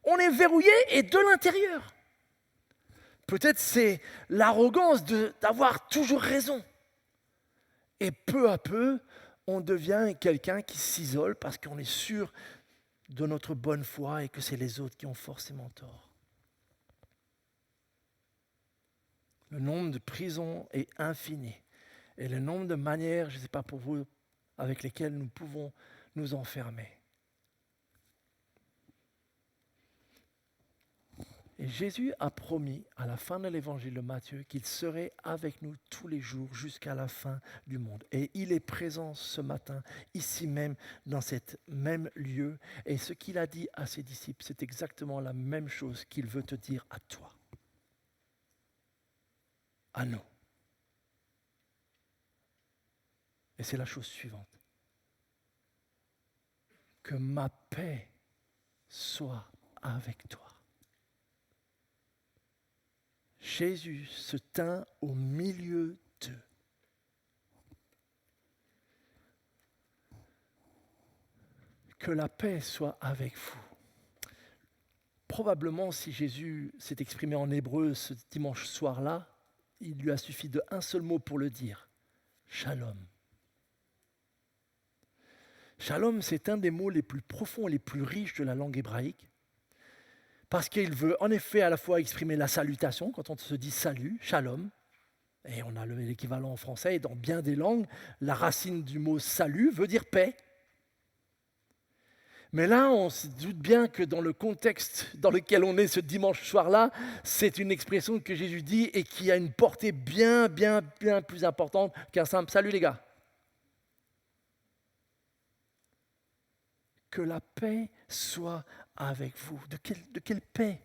On est verrouillé et de l'intérieur. Peut-être c'est l'arrogance d'avoir toujours raison. Et peu à peu, on devient quelqu'un qui s'isole parce qu'on est sûr de notre bonne foi et que c'est les autres qui ont forcément tort. Le nombre de prisons est infini. Et le nombre de manières, je ne sais pas pour vous, avec lesquelles nous pouvons nous enfermer. Et Jésus a promis à la fin de l'évangile de Matthieu qu'il serait avec nous tous les jours jusqu'à la fin du monde. Et il est présent ce matin, ici même, dans cet même lieu. Et ce qu'il a dit à ses disciples, c'est exactement la même chose qu'il veut te dire à toi, à nous. Et c'est la chose suivante. Que ma paix soit avec toi. Jésus se tint au milieu d'eux. Que la paix soit avec vous. Probablement, si Jésus s'est exprimé en hébreu ce dimanche soir-là, il lui a suffi d'un seul mot pour le dire. Shalom. Shalom, c'est un des mots les plus profonds et les plus riches de la langue hébraïque. Parce qu'il veut en effet à la fois exprimer la salutation, quand on se dit salut, shalom, et on a l'équivalent en français, et dans bien des langues, la racine du mot salut veut dire paix. Mais là, on se doute bien que dans le contexte dans lequel on est ce dimanche soir-là, c'est une expression que Jésus dit et qui a une portée bien plus importante qu'un simple salut les gars. Que la paix soit avec vous. De quelle paix?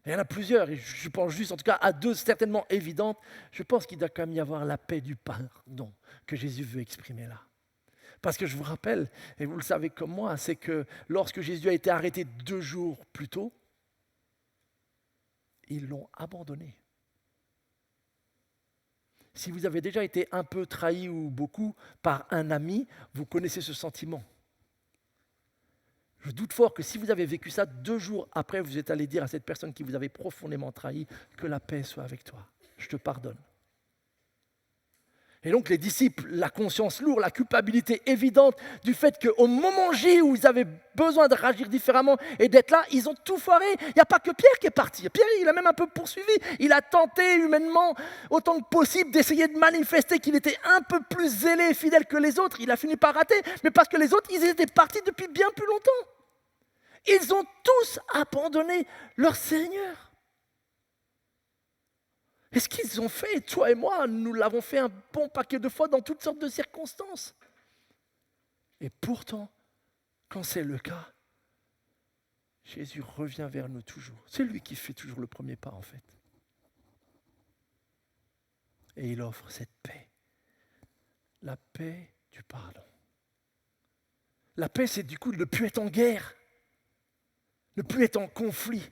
Il y en a plusieurs, et je pense juste en tout cas à deux certainement évidentes. Je pense qu'il doit quand même y avoir la paix du pardon que Jésus veut exprimer là. Parce que je vous rappelle, et vous le savez comme moi, c'est que lorsque Jésus a été arrêté 2 jours plus tôt, ils l'ont abandonné. Si vous avez déjà été un peu trahi ou beaucoup par un ami, vous connaissez ce sentiment. Je doute fort que si vous avez vécu ça 2 jours après, vous êtes allé dire à cette personne qui vous avait profondément trahi que la paix soit avec toi. Je te pardonne. Et donc les disciples, la conscience lourde, la culpabilité évidente du fait qu'au moment J où ils avaient besoin de réagir différemment et d'être là, ils ont tout foiré. Il n'y a pas que Pierre qui est parti. Pierre, il a même un peu poursuivi. Il a tenté humainement, autant que possible, d'essayer de manifester qu'il était un peu plus zélé et fidèle que les autres. Il a fini par rater, mais parce que les autres, ils étaient partis depuis bien plus longtemps. Ils ont tous abandonné leur Seigneur. Et ce qu'ils ont fait, toi et moi, nous l'avons fait un bon paquet de fois dans toutes sortes de circonstances. Et pourtant, quand c'est le cas, Jésus revient vers nous toujours. C'est lui qui fait toujours le premier pas en fait. Et il offre cette paix. La paix du pardon. La paix, c'est du coup de ne plus être en guerre, ne plus être en conflit.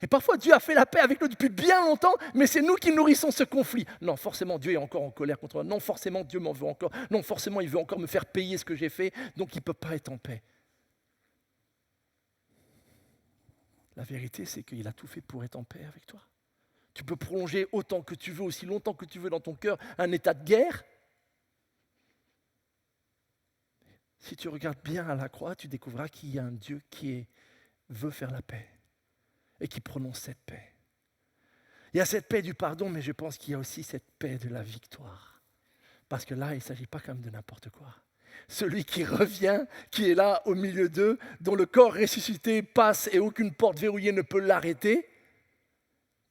Et parfois, Dieu a fait la paix avec nous depuis bien longtemps, mais c'est nous qui nourrissons ce conflit. Non, forcément, Dieu est encore en colère contre moi. Non, forcément, Dieu m'en veut encore. Non, forcément, il veut encore me faire payer ce que j'ai fait, donc il ne peut pas être en paix. La vérité, c'est qu'il a tout fait pour être en paix avec toi. Tu peux prolonger autant que tu veux, aussi longtemps que tu veux dans ton cœur, un état de guerre. Si tu regardes bien à la croix, tu découvriras qu'il y a un Dieu qui veut faire la paix. Et qui prononce cette paix. Il y a cette paix du pardon, mais je pense qu'il y a aussi cette paix de la victoire. Parce que là, il ne s'agit pas comme de n'importe quoi. Celui qui revient, qui est là au milieu d'eux, dont le corps ressuscité passe et aucune porte verrouillée ne peut l'arrêter,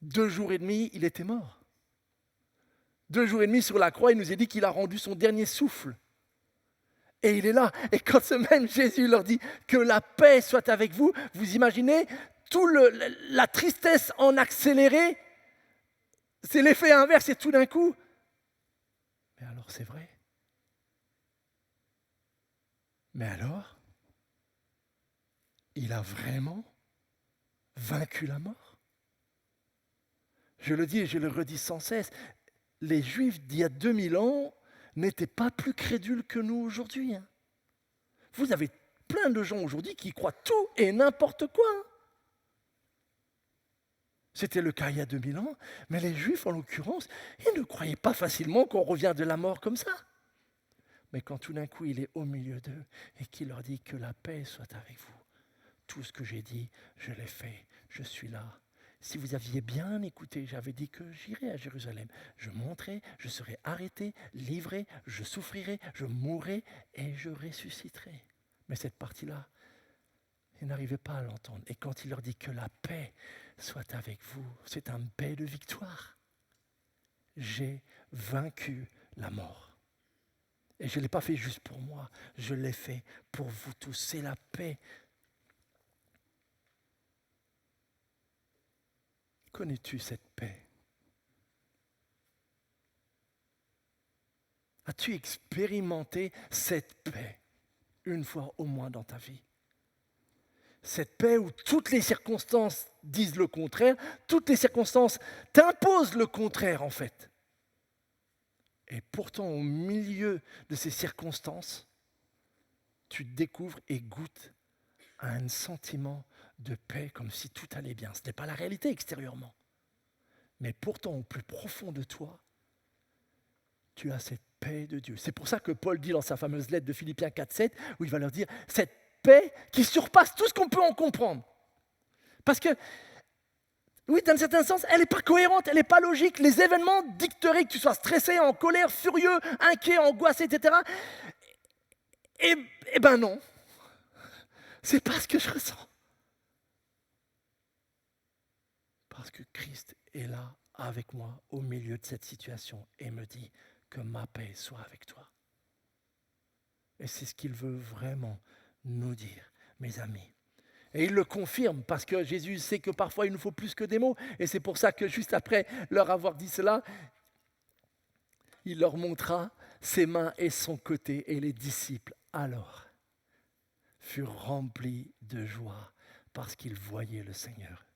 2 jours et demi, il était mort. 2 jours et demi sur la croix, il nous a dit qu'il a rendu son dernier souffle. Et il est là. Et quand ce même Jésus leur dit que la paix soit avec vous, vous imaginez la tristesse en accéléré, c'est l'effet inverse et tout d'un coup. Mais alors c'est vrai. Mais alors, il a vraiment vaincu la mort. Je le dis et je le redis sans cesse, les Juifs d'il y a 2000 ans n'étaient pas plus crédules que nous aujourd'hui. Vous avez plein de gens aujourd'hui qui croient tout et n'importe quoi. C'était le cas il y a 2000 ans, mais les Juifs, en l'occurrence, ils ne croyaient pas facilement qu'on revient de la mort comme ça. Mais quand tout d'un coup, il est au milieu d'eux et qu'il leur dit que la paix soit avec vous, tout ce que j'ai dit, je l'ai fait, je suis là. Si vous aviez bien écouté, j'avais dit que j'irai à Jérusalem. Je monterai, je serai arrêté, livré, je souffrirai, je mourrai et je ressusciterai. Mais cette partie-là, Ils n'arrivaient pas à l'entendre. Et quand il leur dit que la paix soit avec vous, c'est un paix de victoire. J'ai vaincu la mort. Et je ne l'ai pas fait juste pour moi, je l'ai fait pour vous tous. C'est la paix. Connais-tu cette paix? As-tu expérimenté cette paix une fois au moins dans ta vie? Cette paix où toutes les circonstances disent le contraire, toutes les circonstances t'imposent le contraire en fait. Et pourtant, au milieu de ces circonstances, tu découvres et goûtes à un sentiment de paix comme si tout allait bien. Ce n'est pas la réalité extérieurement. Mais pourtant, au plus profond de toi, tu as cette paix de Dieu. C'est pour ça que Paul dit dans sa fameuse lettre de Philippiens 4,7, où il va leur dire cette paix qui surpasse tout ce qu'on peut en comprendre. Parce que, oui, dans un certain sens, elle n'est pas cohérente, elle n'est pas logique. Les événements dicteraient que tu sois stressé, en colère, furieux, inquiet, angoissé, etc. Eh ben non, c'est pas ce que je ressens. Parce que Christ est là avec moi au milieu de cette situation et me dit que ma paix soit avec toi. Et c'est ce qu'il veut vraiment nous dire, mes amis. Et il le confirme parce que Jésus sait que parfois il nous faut plus que des mots. Et c'est pour ça que juste après leur avoir dit cela, il leur montra ses mains et son côté. Et les disciples alors furent remplis de joie parce qu'ils voyaient le Seigneur.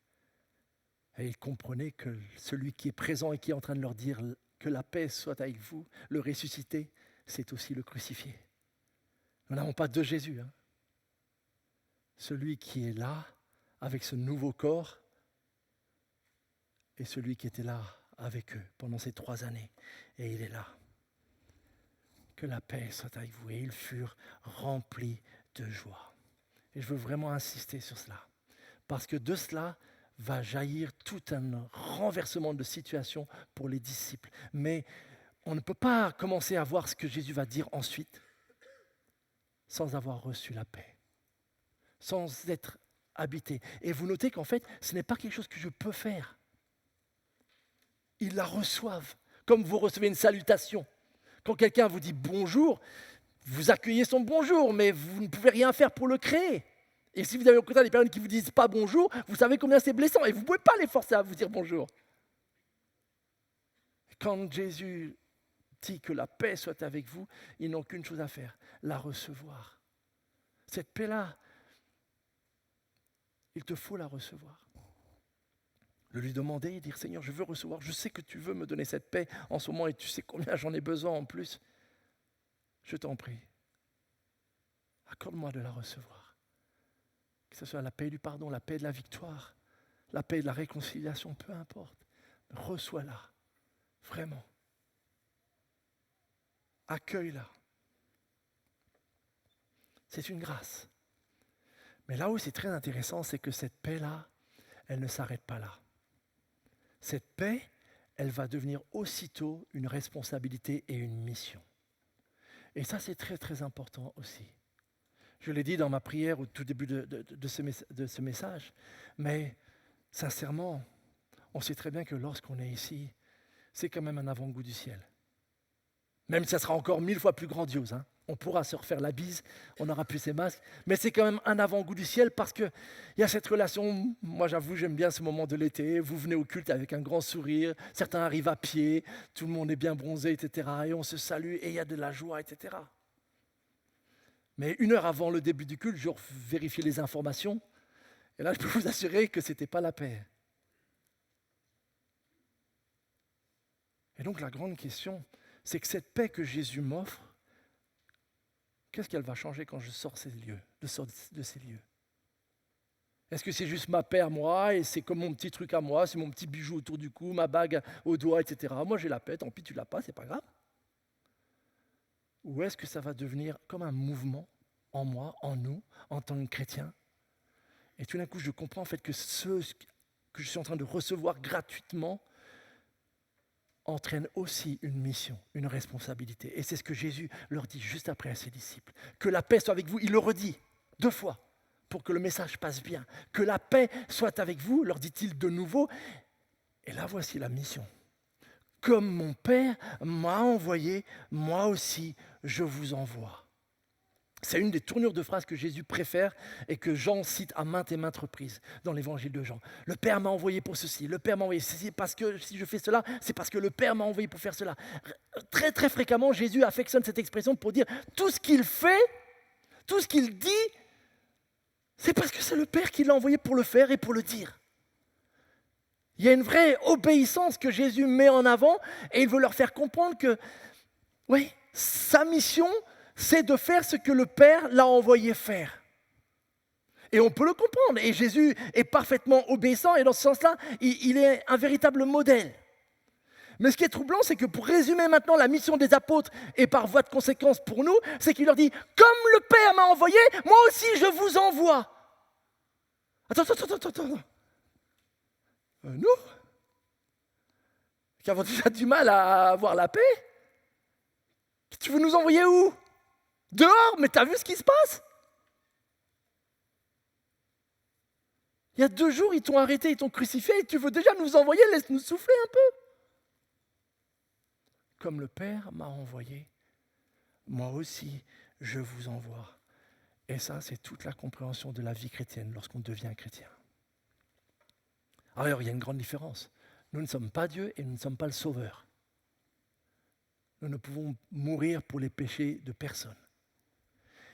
Et ils comprenaient que celui qui est présent et qui est en train de leur dire que la paix soit avec vous, le ressuscité, c'est aussi le crucifié. Nous n'avons pas deux Jésus. Celui qui est là avec ce nouveau corps et celui qui était là avec eux pendant ces 3 années. Et il est là. Que la paix soit avec vous. Et ils furent remplis de joie. Et je veux vraiment insister sur cela. Parce que de cela va jaillir tout un renversement de situation pour les disciples. Mais on ne peut pas commencer à voir ce que Jésus va dire ensuite sans avoir reçu la paix, sans être habité. Et vous notez qu'en fait, ce n'est pas quelque chose que je peux faire. Ils la reçoivent, comme vous recevez une salutation. Quand quelqu'un vous dit bonjour, vous accueillez son bonjour, mais vous ne pouvez rien faire pour le créer. Et si vous avez au contraire des personnes qui ne vous disent pas bonjour, vous savez combien c'est blessant et vous ne pouvez pas les forcer à vous dire bonjour. Quand Jésus dit que la paix soit avec vous, ils n'ont qu'une chose à faire, la recevoir. Cette paix-là, il te faut la recevoir. Le lui demander et dire Seigneur, je veux recevoir, je sais que tu veux me donner cette paix en ce moment et tu sais combien j'en ai besoin en plus. Je t'en prie, accorde-moi de la recevoir. Que ce soit la paix du pardon, la paix de la victoire, la paix de la réconciliation, peu importe. Reçois-la, vraiment. Accueille-la. C'est une grâce. Mais là où c'est très intéressant, c'est que cette paix-là, elle ne s'arrête pas là. Cette paix, elle va devenir aussitôt une responsabilité et une mission. Et ça, c'est très, très important aussi. Je l'ai dit dans ma prière au tout début de ce message, mais sincèrement, on sait très bien que lorsqu'on est ici, c'est quand même un avant-goût du ciel. Même si ça sera encore 1000 fois plus grandiose. On pourra se refaire la bise, on n'aura plus ces masques, mais c'est quand même un avant-goût du ciel parce qu'il y a cette relation. Moi, j'avoue, j'aime bien ce moment de l'été. Vous venez au culte avec un grand sourire, certains arrivent à pied, tout le monde est bien bronzé, etc. Et on se salue et il y a de la joie, etc. Mais 1 heure avant le début du culte, je vérifiais les informations. Et là, je peux vous assurer que ce n'était pas la paix. Et donc, la grande question, c'est que cette paix que Jésus m'offre, qu'est-ce qu'elle va changer quand je sors de ces lieux? Est-ce que c'est juste ma paix à moi et c'est comme mon petit truc à moi, c'est mon petit bijou autour du cou, ma bague au doigt, etc. Moi, j'ai la paix, tant pis, tu l'as pas, c'est pas grave. Ou est-ce que ça va devenir comme un mouvement en moi, en nous, en tant que chrétien? Et tout d'un coup, je comprends en fait que ce que je suis en train de recevoir gratuitement entraîne aussi une mission, une responsabilité. Et c'est ce que Jésus leur dit juste après à ses disciples. Que la paix soit avec vous, il le redit 2 fois. pour que le message passe bien. Que la paix soit avec vous, leur dit-il de nouveau. Et là, voici la mission. Comme mon Père m'a envoyé, moi aussi, je vous envoie. C'est une des tournures de phrases que Jésus préfère et que Jean cite à maintes et maintes reprises dans l'évangile de Jean. Le Père m'a envoyé pour ceci, le Père m'a envoyé ceci, parce que si je fais cela, c'est parce que le Père m'a envoyé pour faire cela. Très très fréquemment, Jésus affectionne cette expression pour dire tout ce qu'il fait, tout ce qu'il dit, c'est parce que c'est le Père qui l'a envoyé pour le faire et pour le dire. Il y a une vraie obéissance que Jésus met en avant et il veut leur faire comprendre que, oui, sa mission, c'est de faire ce que le Père l'a envoyé faire. Et on peut le comprendre. Et Jésus est parfaitement obéissant et dans ce sens-là, il est un véritable modèle. Mais ce qui est troublant, c'est que pour résumer maintenant la mission des apôtres et par voie de conséquence pour nous, c'est qu'il leur dit « Comme le Père m'a envoyé, moi aussi je vous envoie. » Attends. Nous qui avons déjà du mal à avoir la paix, tu veux nous envoyer où? Dehors? Mais t'as vu ce qui se passe? Il y a 2 jours, ils t'ont arrêté, ils t'ont crucifié et tu veux déjà nous envoyer? Laisse-nous souffler un peu. Comme le Père m'a envoyé, moi aussi je vous envoie. Et ça, c'est toute la compréhension de la vie chrétienne lorsqu'on devient chrétien. Alors, il y a une grande différence. Nous ne sommes pas Dieu et nous ne sommes pas le Sauveur. Nous ne pouvons mourir pour les péchés de personne.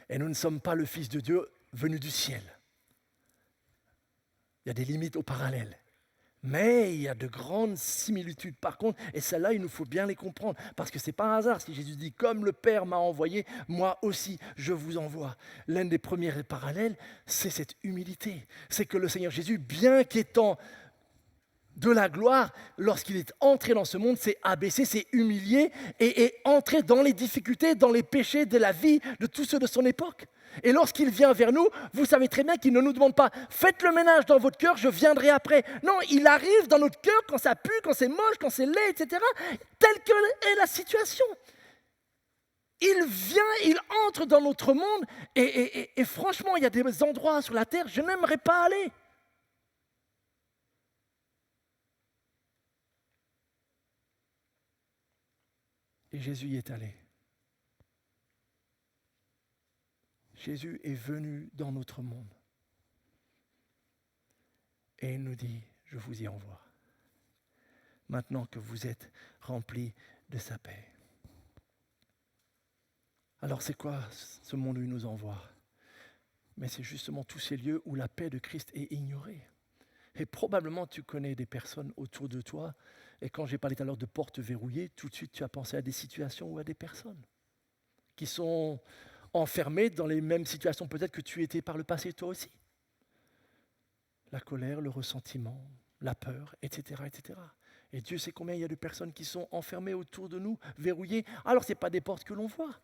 Et nous ne sommes pas le Fils de Dieu venu du ciel. Il y a des limites au parallèle. Mais il y a de grandes similitudes par contre, et celles-là, il nous faut bien les comprendre, parce que ce n'est pas un hasard si Jésus dit « Comme le Père m'a envoyé, moi aussi je vous envoie ». L'un des premiers parallèles, c'est cette humilité. C'est que le Seigneur Jésus, bien qu'étant de la gloire, lorsqu'il est entré dans ce monde, s'est abaissé, s'est humilié et entré dans les difficultés, dans les péchés de la vie de tous ceux de son époque. Et lorsqu'il vient vers nous, vous savez très bien qu'il ne nous demande pas « Faites le ménage dans votre cœur, je viendrai après ». Non, il arrive dans notre cœur quand ça pue, quand c'est moche, quand c'est laid, etc. Telle que est la situation. Il vient, il entre dans notre monde et franchement, il y a des endroits sur la terre, je n'aimerais pas aller. Et Jésus y est allé. Jésus est venu dans notre monde. Et il nous dit, je vous y envoie. Maintenant que vous êtes remplis de sa paix. Alors c'est quoi ce monde où il nous envoie? Mais c'est justement tous ces lieux où la paix de Christ est ignorée. Et probablement tu connais des personnes autour de toi. Et quand j'ai parlé tout à l'heure de portes verrouillées, tout de suite tu as pensé à des situations ou à des personnes qui sont enfermés dans les mêmes situations peut-être que tu étais par le passé toi aussi. La colère, le ressentiment, la peur, etc., etc. Et Dieu sait combien il y a de personnes qui sont enfermées autour de nous, verrouillées. Alors ce n'est pas des portes que l'on voit.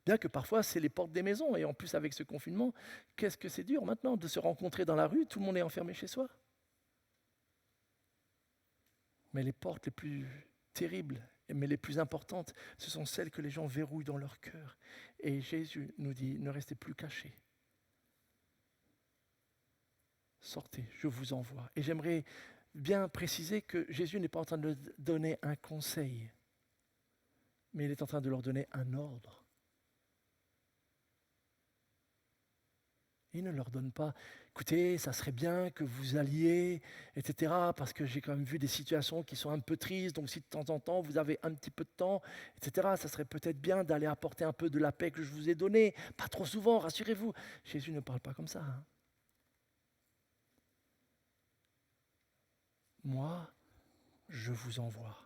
Bien que parfois c'est les portes des maisons. Et en plus avec ce confinement, qu'est-ce que c'est dur maintenant de se rencontrer dans la rue, tout le monde est enfermé chez soi. Mais les portes les plus terribles, mais les plus importantes, ce sont celles que les gens verrouillent dans leur cœur. Et Jésus nous dit, ne restez plus cachés. Sortez, je vous envoie. Et j'aimerais bien préciser que Jésus n'est pas en train de donner un conseil, mais il est en train de leur donner un ordre. Il ne leur donne pas, écoutez, ça serait bien que vous alliez, etc., parce que j'ai quand même vu des situations qui sont un peu tristes, donc si de temps en temps vous avez un petit peu de temps, etc., ça serait peut-être bien d'aller apporter un peu de la paix que je vous ai donnée, pas trop souvent, rassurez-vous. Jésus ne parle pas comme ça. Moi, je vous envoie.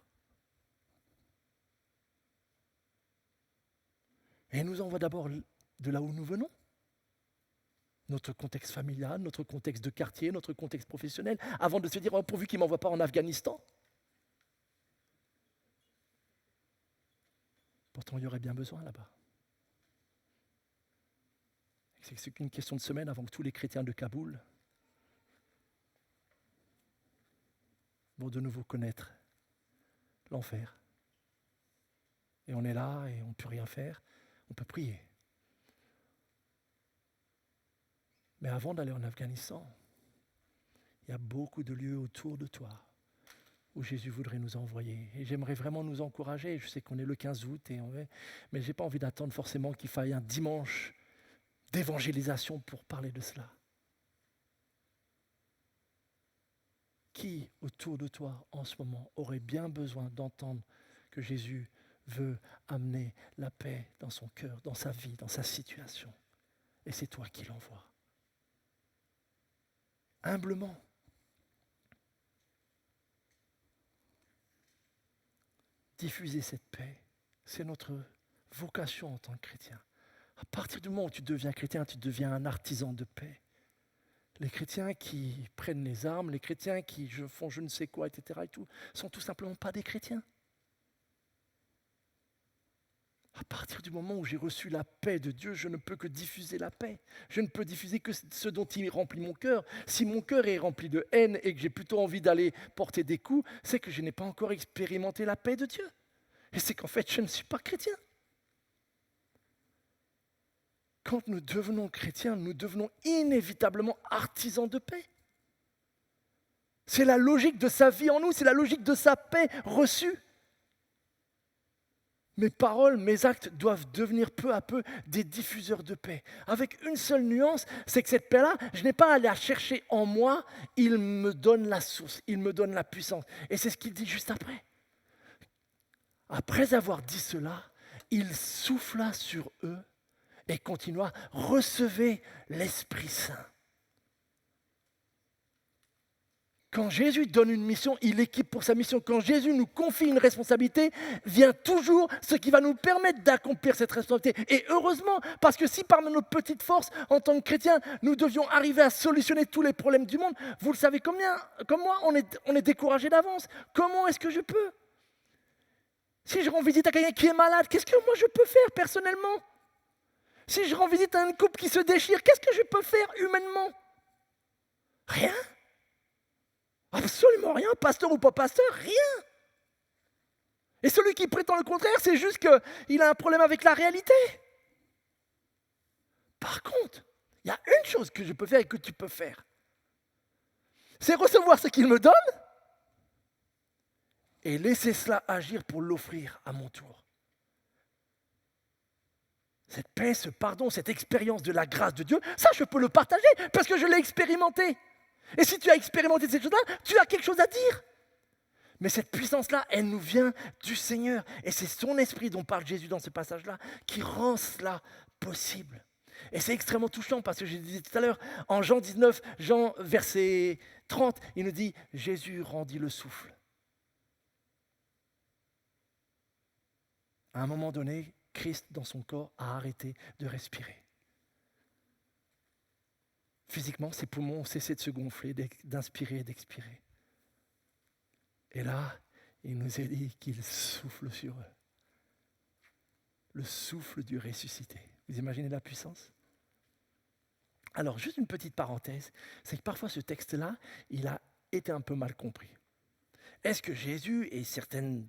Et il nous envoie d'abord de là où nous venons. Notre contexte familial, notre contexte de quartier, notre contexte professionnel, avant de se dire, oh, pourvu qu'il ne m'envoie pas en Afghanistan. Pourtant, il y aurait bien besoin là-bas. C'est qu'une question de semaine avant que tous les chrétiens de Kaboul vont de nouveau connaître l'enfer. Et on est là et on ne peut rien faire, on peut prier. Mais avant d'aller en Afghanistan, il y a beaucoup de lieux autour de toi où Jésus voudrait nous envoyer. Et j'aimerais vraiment nous encourager. Je sais qu'on est le 15 août, mais je n'ai pas envie d'attendre forcément qu'il faille un dimanche d'évangélisation pour parler de cela. Qui autour de toi en ce moment aurait bien besoin d'entendre que Jésus veut amener la paix dans son cœur, dans sa vie, dans sa situation? Et c'est toi qui l'envoies. Humblement. Diffuser cette paix, c'est notre vocation en tant que chrétien. À partir du moment où tu deviens chrétien, tu deviens un artisan de paix. Les chrétiens qui prennent les armes, les chrétiens qui font je ne sais quoi, etc., et tout, sont tout simplement pas des chrétiens. À partir du moment où j'ai reçu la paix de Dieu, je ne peux que diffuser la paix. Je ne peux diffuser que ce dont il remplit mon cœur. Si mon cœur est rempli de haine et que j'ai plutôt envie d'aller porter des coups, c'est que je n'ai pas encore expérimenté la paix de Dieu. Et c'est qu'en fait, je ne suis pas chrétien. Quand nous devenons chrétiens, nous devenons inévitablement artisans de paix. C'est la logique de sa vie en nous, c'est la logique de sa paix reçue. Mes paroles, mes actes doivent devenir peu à peu des diffuseurs de paix. Avec une seule nuance, c'est que cette paix-là, je n'ai pas à la chercher en moi, il me donne la source, il me donne la puissance. Et c'est ce qu'il dit juste après. Après avoir dit cela, il souffla sur eux et continua, recevez l'Esprit Saint. Quand Jésus donne une mission, il équipe pour sa mission. Quand Jésus nous confie une responsabilité, vient toujours ce qui va nous permettre d'accomplir cette responsabilité. Et heureusement, parce que si par nos petites forces, en tant que chrétiens, nous devions arriver à solutionner tous les problèmes du monde, vous le savez comme moi, on est découragé d'avance. Comment est-ce que je peux ? Si je rends visite à quelqu'un qui est malade, qu'est-ce que moi je peux faire personnellement ? Si je rends visite à une couple qui se déchire, qu'est-ce que je peux faire humainement ? Rien. Absolument rien, pasteur ou pas pasteur, rien. Et celui qui prétend le contraire, c'est juste qu'il a un problème avec la réalité. Par contre, il y a une chose que je peux faire et que tu peux faire. C'est recevoir ce qu'il me donne et laisser cela agir pour l'offrir à mon tour. Cette paix, ce pardon, cette expérience de la grâce de Dieu, ça je peux le partager parce que je l'ai expérimenté. Et si tu as expérimenté cette chose-là, tu as quelque chose à dire. Mais cette puissance-là, elle nous vient du Seigneur. Et c'est son esprit dont parle Jésus dans ce passage-là qui rend cela possible. Et c'est extrêmement touchant parce que je disais tout à l'heure, en Jean 19, Jean verset 30, il nous dit « Jésus rendit le souffle ». À un moment donné, Christ, dans son corps, a arrêté de respirer. Physiquement, ses poumons ont cessé de se gonfler, d'inspirer et d'expirer. Et là, il nous a dit qu'il souffle sur eux. Le souffle du ressuscité. Vous imaginez la puissance ? Alors, juste une petite parenthèse, c'est que parfois ce texte-là, il a été un peu mal compris. Est-ce que Jésus et certaines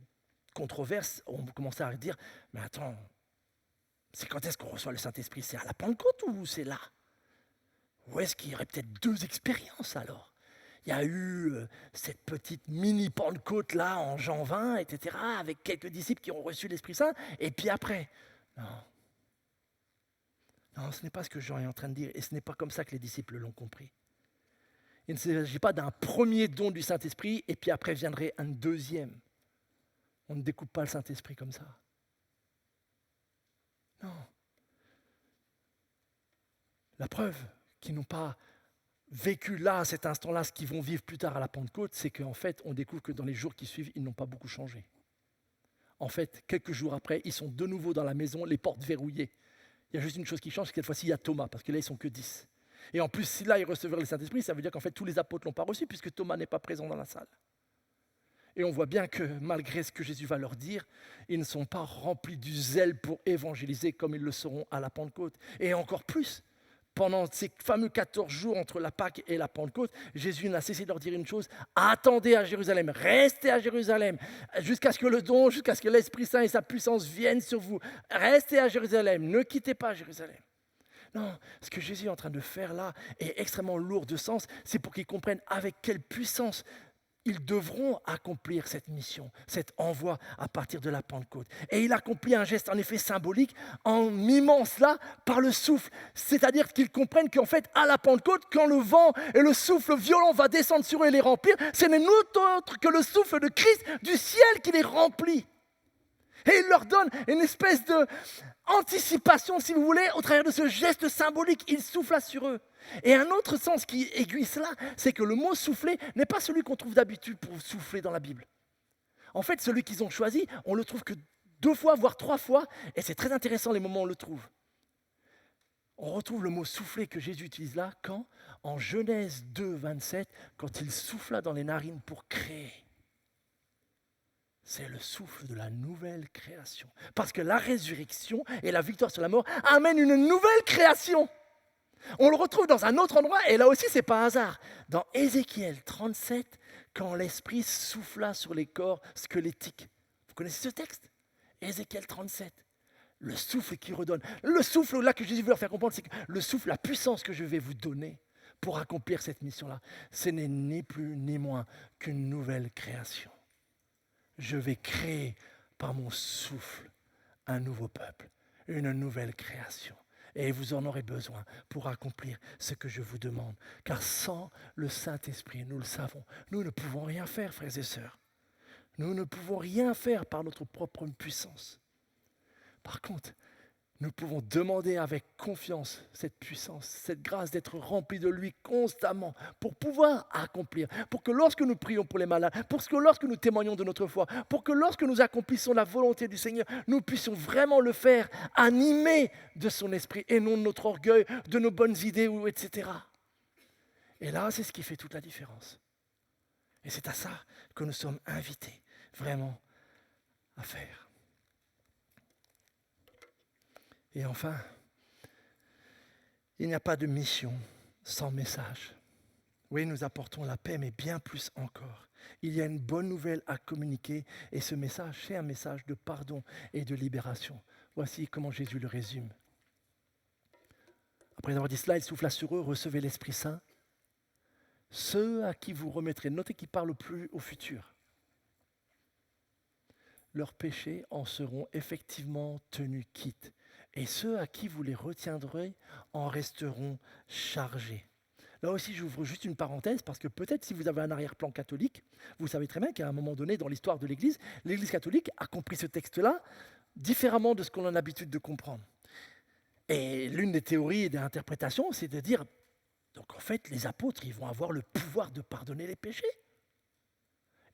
controverses ont commencé à dire « Mais attends, c'est quand est-ce qu'on reçoit le Saint-Esprit ? C'est à la Pentecôte ou c'est là ?» Ou est-ce qu'il y aurait peut-être deux expériences alors ? Il y a eu cette petite mini-Pentecôte là en Jean 20, etc., avec quelques disciples qui ont reçu l'Esprit Saint, et puis après, non, ce n'est pas ce que Jean est en train de dire, et ce n'est pas comme ça que les disciples l'ont compris. Il ne s'agit pas d'un premier don du Saint-Esprit, et puis après viendrait un deuxième. On ne découpe pas le Saint-Esprit comme ça. Non. La preuve qu'ils n'ont pas vécu là, à cet instant-là, ce qu'ils vont vivre plus tard à la Pentecôte, c'est qu'en fait, on découvre que dans les jours qui suivent, ils n'ont pas beaucoup changé. En fait, quelques jours après, ils sont de nouveau dans la maison, les portes verrouillées. Il y a juste une chose qui change, c'est que cette fois-ci, il y a Thomas, parce que là, ils ne sont que 10. Et en plus, si là, ils recevrent le Saint-Esprit, ça veut dire qu'en fait, tous les apôtres ne l'ont pas reçu, puisque Thomas n'est pas présent dans la salle. Et on voit bien que malgré ce que Jésus va leur dire, ils ne sont pas remplis du zèle pour évangéliser comme ils le seront à la Pentecôte. Et encore plus, pendant ces fameux 14 jours entre la Pâque et la Pentecôte, Jésus n'a cessé de leur dire une chose, attendez à Jérusalem, restez à Jérusalem, jusqu'à ce que le don, jusqu'à ce que l'Esprit Saint et sa puissance viennent sur vous. Restez à Jérusalem, ne quittez pas Jérusalem. Non, ce que Jésus est en train de faire là est extrêmement lourd de sens. C'est pour qu'ils comprennent avec quelle puissance ils devront accomplir cette mission, cet envoi à partir de la Pentecôte. Et il accomplit un geste en effet symbolique en mimant cela par le souffle. C'est-à-dire qu'ils comprennent qu'en fait, à la Pentecôte, quand le vent et le souffle violent va descendre sur eux et les remplir, ce n'est autre que le souffle de Christ du ciel qui les remplit. Et il leur donne une espèce d'anticipation, si vous voulez, au travers de ce geste symbolique. Il souffla sur eux. Et un autre sens qui aiguille cela, c'est que le mot souffler n'est pas celui qu'on trouve d'habitude pour souffler dans la Bible. En fait, celui qu'ils ont choisi, on le trouve que 2 fois, voire 3 fois, et c'est très intéressant les moments où on le trouve. On retrouve le mot souffler que Jésus utilise là, quand en Genèse 2, 27, quand il souffla dans les narines pour créer. C'est le souffle de la nouvelle création. Parce que la résurrection et la victoire sur la mort amènent une nouvelle création. On le retrouve dans un autre endroit, et là aussi, ce n'est pas un hasard. Dans Ézéchiel 37, quand l'Esprit souffla sur les corps squelettiques. Vous connaissez ce texte ? Ézéchiel 37. Le souffle qui redonne. Le souffle là que Jésus veut leur faire comprendre, c'est que le souffle, la puissance que je vais vous donner pour accomplir cette mission-là, ce n'est ni plus ni moins qu'une nouvelle création. Je vais créer par mon souffle un nouveau peuple, une nouvelle création. Et vous en aurez besoin pour accomplir ce que je vous demande. Car sans le Saint-Esprit, nous le savons, nous ne pouvons rien faire, frères et sœurs. Nous ne pouvons rien faire par notre propre puissance. Par contre, nous pouvons demander avec confiance cette puissance, cette grâce d'être remplis de lui constamment pour pouvoir accomplir, pour que lorsque nous prions pour les malades, pour que lorsque nous témoignons de notre foi, pour que lorsque nous accomplissons la volonté du Seigneur, nous puissions vraiment le faire animés de son esprit et non de notre orgueil, de nos bonnes idées, etc. Et là, c'est ce qui fait toute la différence. Et c'est à ça que nous sommes invités vraiment à faire. Et enfin, il n'y a pas de mission sans message. Oui, nous apportons la paix, mais bien plus encore. Il y a une bonne nouvelle à communiquer, et ce message, c'est un message de pardon et de libération. Voici comment Jésus le résume. Après avoir dit cela, il souffla sur eux, recevez l'Esprit Saint. Ceux à qui vous remettrez, notez qu'il parle plus au futur. Leurs péchés en seront effectivement tenus quittes. Et ceux à qui vous les retiendrez en resteront chargés. Là aussi, j'ouvre juste une parenthèse, parce que peut-être si vous avez un arrière-plan catholique, vous savez très bien qu'à un moment donné dans l'histoire de l'Église catholique a compris ce texte-là différemment de ce qu'on a l'habitude de comprendre. Et l'une des théories et des interprétations, c'est de dire, donc en fait, les apôtres, ils vont avoir le pouvoir de pardonner les péchés.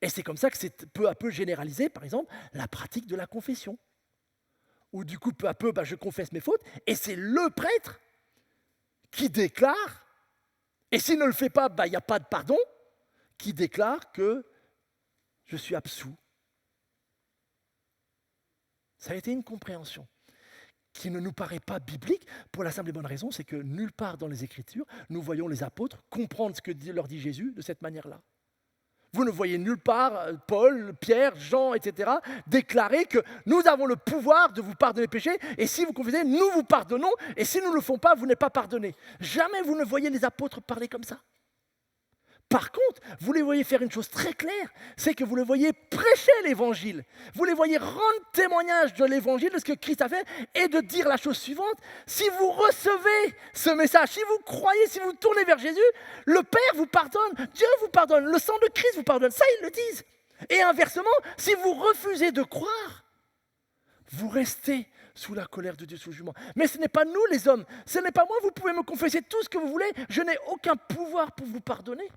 Et c'est comme ça que c'est peu à peu généralisé, par exemple, la pratique de la confession. Où du coup, peu à peu, je confesse mes fautes, et c'est le prêtre qui déclare, et s'il ne le fait pas, il n'y a pas de pardon, qui déclare que je suis absous. Ça a été une compréhension qui ne nous paraît pas biblique, pour la simple et bonne raison, c'est que nulle part dans les Écritures, nous voyons les apôtres comprendre ce que leur dit Jésus de cette manière-là. Vous ne voyez nulle part Paul, Pierre, Jean, etc. déclarer que nous avons le pouvoir de vous pardonner les péchés, et si vous confessez, nous vous pardonnons, et si nous ne le faisons pas, vous n'êtes pas pardonnés. Jamais vous ne voyez les apôtres parler comme ça. Par contre, vous les voyez faire une chose très claire, c'est que vous les voyez prêcher l'évangile. Vous les voyez rendre témoignage de l'évangile, de ce que Christ a fait, et de dire la chose suivante. Si vous recevez ce message, si vous croyez, si vous tournez vers Jésus, le Père vous pardonne, Dieu vous pardonne, le sang de Christ vous pardonne. Ça, ils le disent. Et inversement, si vous refusez de croire, vous restez sous la colère de Dieu, sous le jugement. Mais ce n'est pas nous les hommes, ce n'est pas moi, vous pouvez me confesser tout ce que vous voulez, je n'ai aucun pouvoir pour vous pardonner.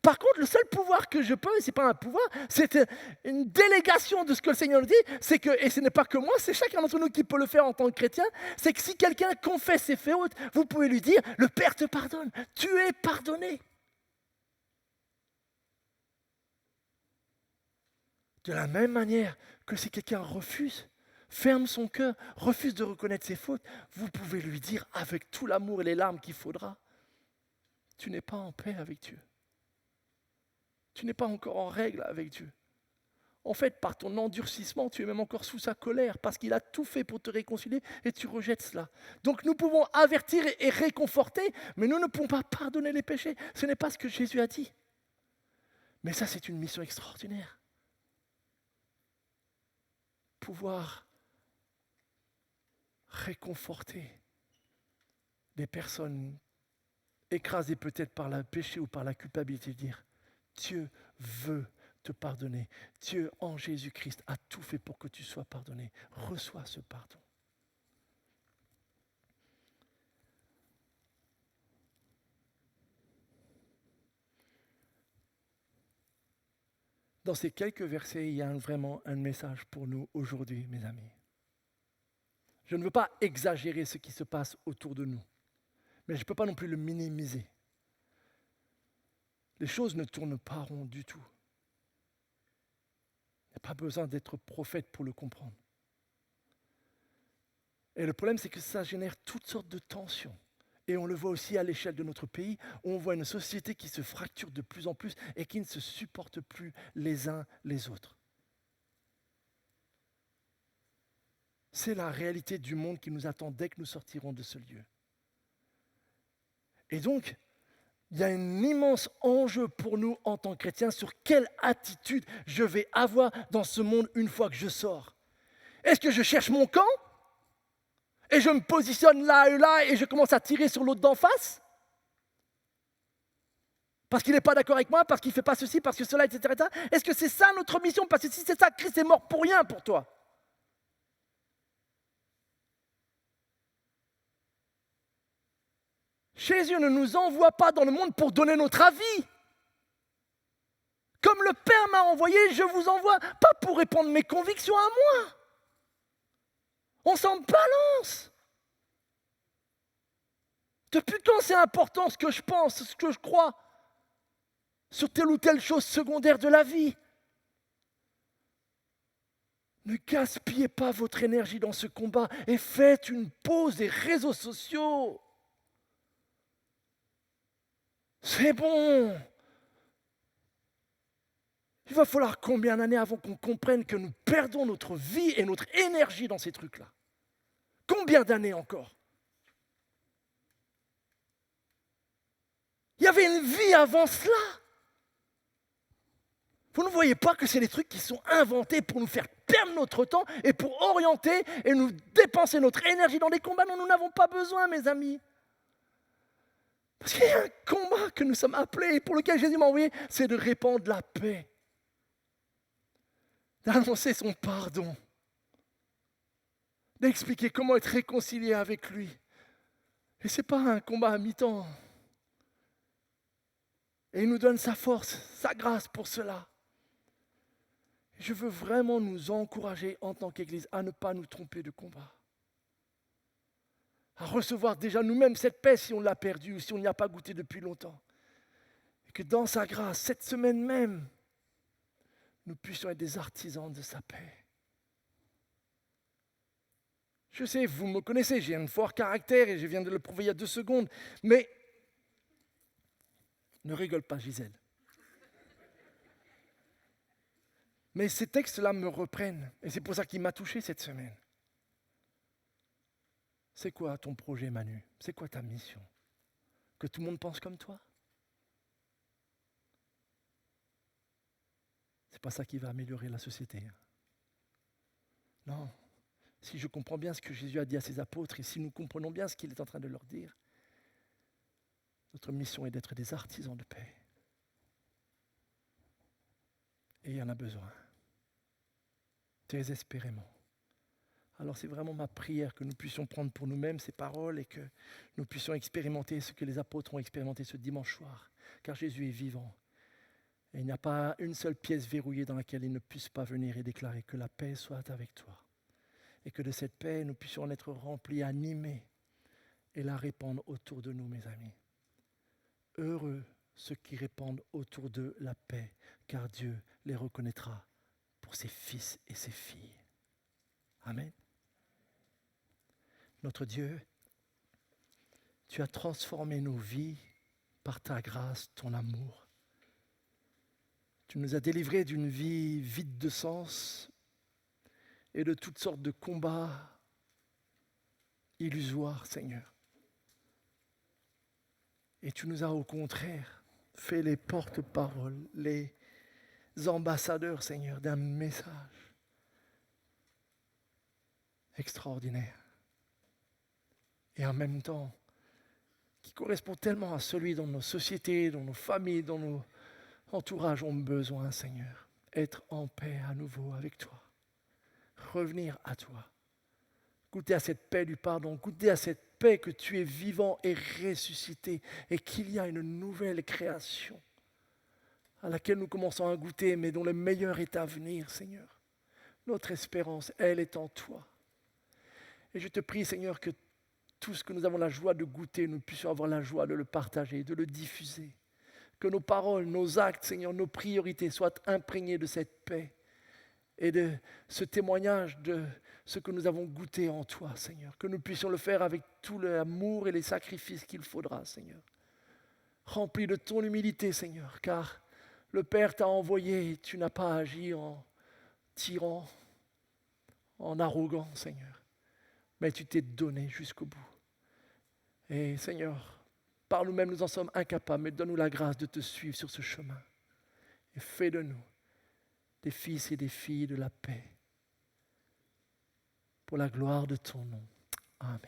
Par contre, le seul pouvoir que je peux, et ce n'est pas un pouvoir, c'est une délégation de ce que le Seigneur nous dit, c'est que, et ce n'est pas que moi, c'est chacun d'entre nous qui peut le faire en tant que chrétien, c'est que si quelqu'un confesse ses fautes, vous pouvez lui dire, le Père te pardonne, tu es pardonné. De la même manière que si quelqu'un refuse, ferme son cœur, refuse de reconnaître ses fautes, vous pouvez lui dire avec tout l'amour et les larmes qu'il faudra, tu n'es pas en paix avec Dieu. Tu n'es pas encore en règle avec Dieu. En fait, par ton endurcissement, tu es même encore sous sa colère parce qu'il a tout fait pour te réconcilier et tu rejettes cela. Donc nous pouvons avertir et réconforter, mais nous ne pouvons pas pardonner les péchés. Ce n'est pas ce que Jésus a dit. Mais ça, c'est une mission extraordinaire. Pouvoir réconforter des personnes écrasées peut-être par le péché ou par la culpabilité, dire Dieu veut te pardonner. Dieu en Jésus-Christ a tout fait pour que tu sois pardonné. Reçois ce pardon. Dans ces quelques versets, il y a vraiment un message pour nous aujourd'hui, mes amis. Je ne veux pas exagérer ce qui se passe autour de nous, mais je ne peux pas non plus le minimiser. Les choses ne tournent pas rond du tout. Il n'y a pas besoin d'être prophète pour le comprendre. Et le problème, c'est que ça génère toutes sortes de tensions. Et on le voit aussi à l'échelle de notre pays, où on voit une société qui se fracture de plus en plus et qui ne se supporte plus les uns les autres. C'est la réalité du monde qui nous attend dès que nous sortirons de ce lieu. Et donc, il y a un immense enjeu pour nous en tant que chrétiens sur quelle attitude je vais avoir dans ce monde une fois que je sors. Est-ce que je cherche mon camp ? Et je me positionne là et je commence à tirer sur l'autre d'en face ? Parce qu'il n'est pas d'accord avec moi, parce qu'il ne fait pas ceci, parce que cela, etc. Est-ce que c'est ça notre mission ? Parce que si c'est ça, Christ est mort pour rien pour toi. Jésus ne nous envoie pas dans le monde pour donner notre avis. Comme le Père m'a envoyé, je vous envoie, pas pour répondre mes convictions à moi. On s'en balance. Depuis quand c'est important ce que je pense, ce que je crois, sur telle ou telle chose secondaire de la vie ? Ne gaspillez pas votre énergie dans ce combat et faites une pause des réseaux sociaux. C'est bon. Il va falloir combien d'années avant qu'on comprenne que nous perdons notre vie et notre énergie dans ces trucs-là ? Combien d'années encore ? Il y avait une vie avant cela. Vous ne voyez pas que c'est des trucs qui sont inventés pour nous faire perdre notre temps et pour orienter et nous dépenser notre énergie dans des combats dont nous n'avons pas besoin, mes amis. Parce qu'il y a un combat que nous sommes appelés et pour lequel Jésus m'a envoyé, c'est de répandre la paix, d'annoncer son pardon, d'expliquer comment être réconcilié avec lui. Et ce n'est pas un combat à mi-temps. Et il nous donne sa force, sa grâce pour cela. Je veux vraiment nous encourager en tant qu'Église à ne pas nous tromper de combat. À recevoir déjà nous-mêmes cette paix si on l'a perdue ou si on n'y a pas goûté depuis longtemps. Et que dans sa grâce, cette semaine même, nous puissions être des artisans de sa paix. Je sais, vous me connaissez, j'ai un fort caractère et je viens de le prouver il y a 2 secondes, mais ne rigole pas, Gisèle. Mais ces textes-là me reprennent et c'est pour ça qu'il m'a touché cette semaine. C'est quoi ton projet, Manu ? C'est quoi ta mission ? Que tout le monde pense comme toi ? C'est pas ça qui va améliorer la société. Non. Si je comprends bien ce que Jésus a dit à ses apôtres et si nous comprenons bien ce qu'il est en train de leur dire, notre mission est d'être des artisans de paix. Et il y en a besoin. Désespérément. Alors c'est vraiment ma prière que nous puissions prendre pour nous-mêmes ces paroles et que nous puissions expérimenter ce que les apôtres ont expérimenté ce dimanche soir. Car Jésus est vivant. Et il n'y a pas une seule pièce verrouillée dans laquelle il ne puisse pas venir et déclarer que la paix soit avec toi. Et que de cette paix, nous puissions en être remplis, animés et la répandre autour de nous, mes amis. Heureux ceux qui répandent autour d'eux la paix, car Dieu les reconnaîtra pour ses fils et ses filles. Amen. Notre Dieu, tu as transformé nos vies par ta grâce, ton amour. Tu nous as délivrés d'une vie vide de sens et de toutes sortes de combats illusoires, Seigneur. Et tu nous as au contraire fait les porte-paroles, les ambassadeurs, Seigneur, d'un message extraordinaire. Et en même temps, qui correspond tellement à celui dont nos sociétés, dont nos familles, dont nos entourages ont besoin, Seigneur. Être en paix à nouveau avec toi. Revenir à toi. Goûter à cette paix du pardon, goûter à cette paix que tu es vivant et ressuscité et qu'il y a une nouvelle création à laquelle nous commençons à goûter, mais dont le meilleur est à venir, Seigneur. Notre espérance, elle est en toi. Et je te prie, Seigneur, que tout ce que nous avons la joie de goûter, nous puissions avoir la joie de le partager, de le diffuser. Que nos paroles, nos actes, Seigneur, nos priorités soient imprégnées de cette paix et de ce témoignage de ce que nous avons goûté en toi, Seigneur. Que nous puissions le faire avec tout l'amour et les sacrifices qu'il faudra, Seigneur. Remplis de ton humilité, Seigneur, car le Père t'a envoyé et tu n'as pas agi en tyran, en arrogant, Seigneur. Mais tu t'es donné jusqu'au bout. Et Seigneur, par nous-mêmes, nous en sommes incapables, mais donne-nous la grâce de te suivre sur ce chemin. Et fais de nous des fils et des filles de la paix. Pour la gloire de ton nom. Amen.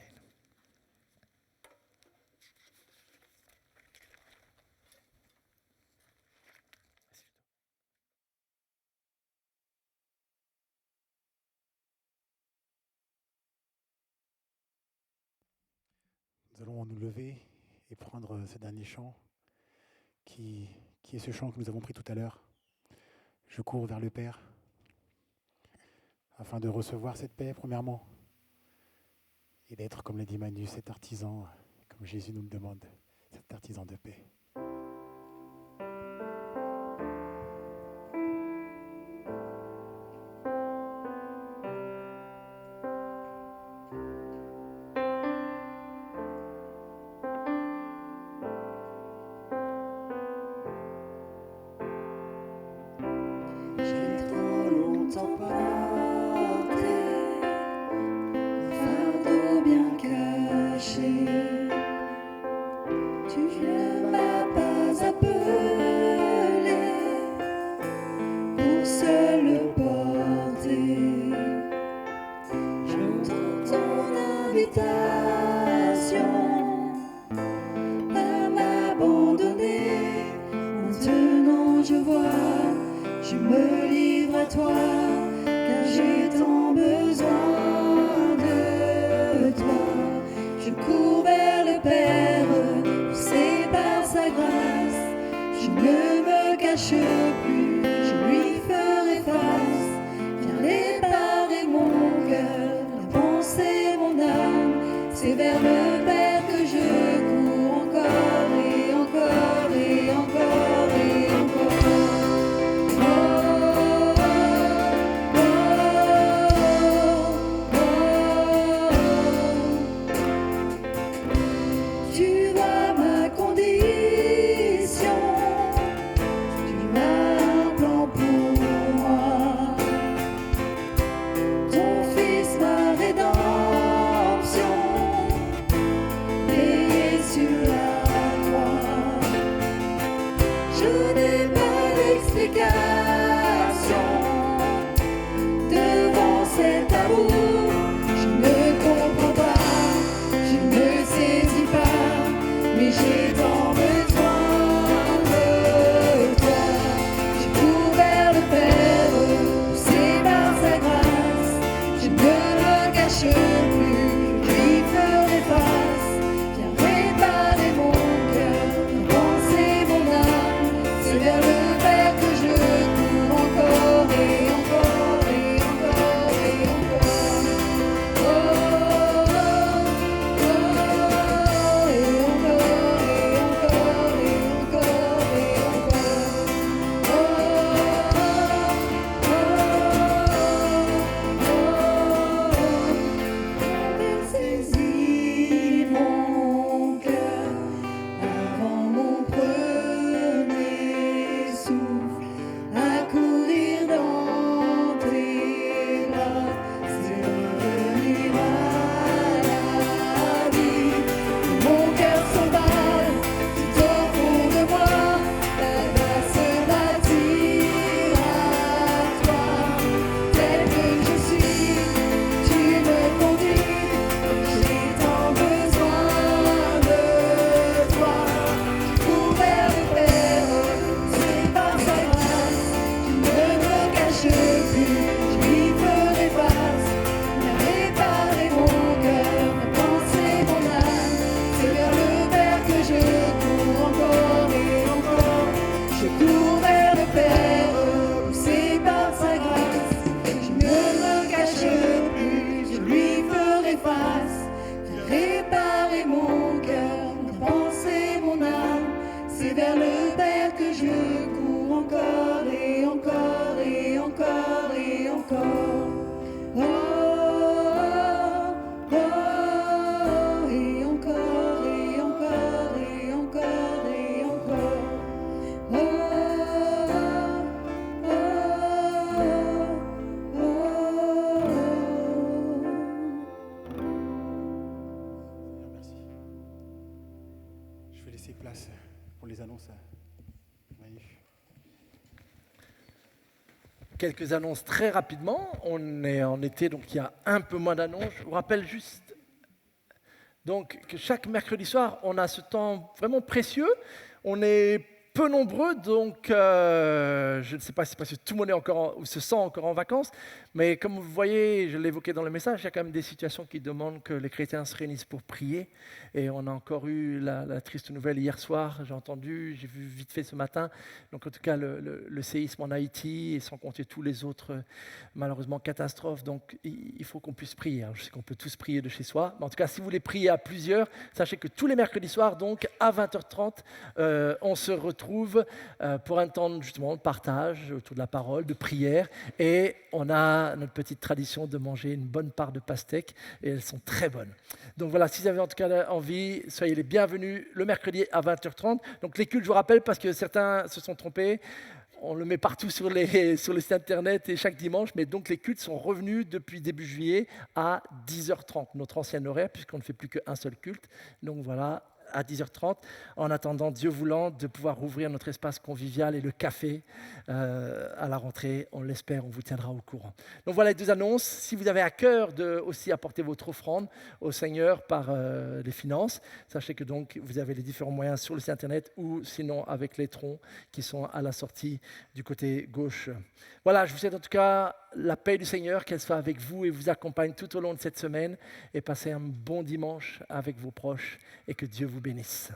Nous allons nous lever et prendre ce dernier chant qui est ce chant que nous avons pris tout à l'heure. Je cours vers le Père afin de recevoir cette paix premièrement et d'être, comme l'a dit Manu, cet artisan, comme Jésus nous le demande, cet artisan de paix. J'ai trop longtemps porté un fardeau bien caché. Tu ne m'as pas appelé pour seul le porter. J'entends ton invitation à m'abandonner. Maintenant je vois. Je me livre à toi, car j'ai tant besoin de toi. Je cours vers le Père, poussé par sa grâce. Je ne me cache plus, je lui ferai face. Viens réparer mon cœur, la pensée, mon âme. C'est vers le Père que je cours encore et encore et encore et encore. Tu vois ma condition, tu as un plan pour moi. Ton Fils, ma rédemption, payé sur la croix. Je n'ai pas d'explication devant cet amour. Je ne comprends pas, je ne saisis pas, mais j'ai tant besoin de toi. Je cours vers le Père, poussé par sa grâce. Je ne me cache plus, je lui ferai face. Viens réparer mon cœur, penser mon âme. C'est vers le Père que je cours encore et encore et encore et encore. Oh, oh, oh, et encore et encore. encore. Oh, oh, et encore, et encore, et encore, et encore. Oh, Seigneur, merci. Je vais laisser place pour les annonces à Manu. Quelques annonces très rapidement. On est en été, donc il y a un peu moins d'annonces. Je vous rappelle juste donc, que chaque mercredi soir, on a ce temps vraiment précieux. On est peu nombreux, donc je ne sais pas si c'est parce que tout le monde est ou se sent encore en vacances, mais comme vous voyez, je l'évoquais dans le message, il y a quand même des situations qui demandent que les chrétiens se réunissent pour prier. Et on a encore eu la triste nouvelle hier soir, j'ai vu vite fait ce matin. Donc en tout cas, le séisme en Haïti, et sans compter tous les autres, malheureusement, catastrophes. Donc il faut qu'on puisse prier. Alors, je sais qu'on peut tous prier de chez soi, mais en tout cas, si vous voulez prier à plusieurs, sachez que tous les mercredis soirs, donc à 20h30, on se retrouve pour un temps justement de partage autour de la parole, de prière, et on a notre petite tradition de manger une bonne part de pastèques, et elles sont très bonnes. Donc voilà, si vous avez en tout cas envie, soyez les bienvenus le mercredi à 20h30. Donc les cultes, je vous rappelle, parce que certains se sont trompés, on le met partout sur le site internet et chaque dimanche, mais donc les cultes sont revenus depuis début juillet à 10h30, notre ancien horaire, puisqu'on ne fait plus qu'un seul culte. Donc voilà, à 10h30, en attendant, Dieu voulant, de pouvoir rouvrir notre espace convivial et le café à la rentrée. On l'espère, on vous tiendra au courant. Donc voilà les deux annonces. Si vous avez à cœur de aussi apporter votre offrande au Seigneur par les finances, sachez que donc vous avez les différents moyens sur le site internet ou sinon avec les troncs qui sont à la sortie du côté gauche. Voilà, je vous souhaite en tout cas la paix du Seigneur, qu'elle soit avec vous et vous accompagne tout au long de cette semaine, et passez un bon dimanche avec vos proches et que Dieu vous bénisse.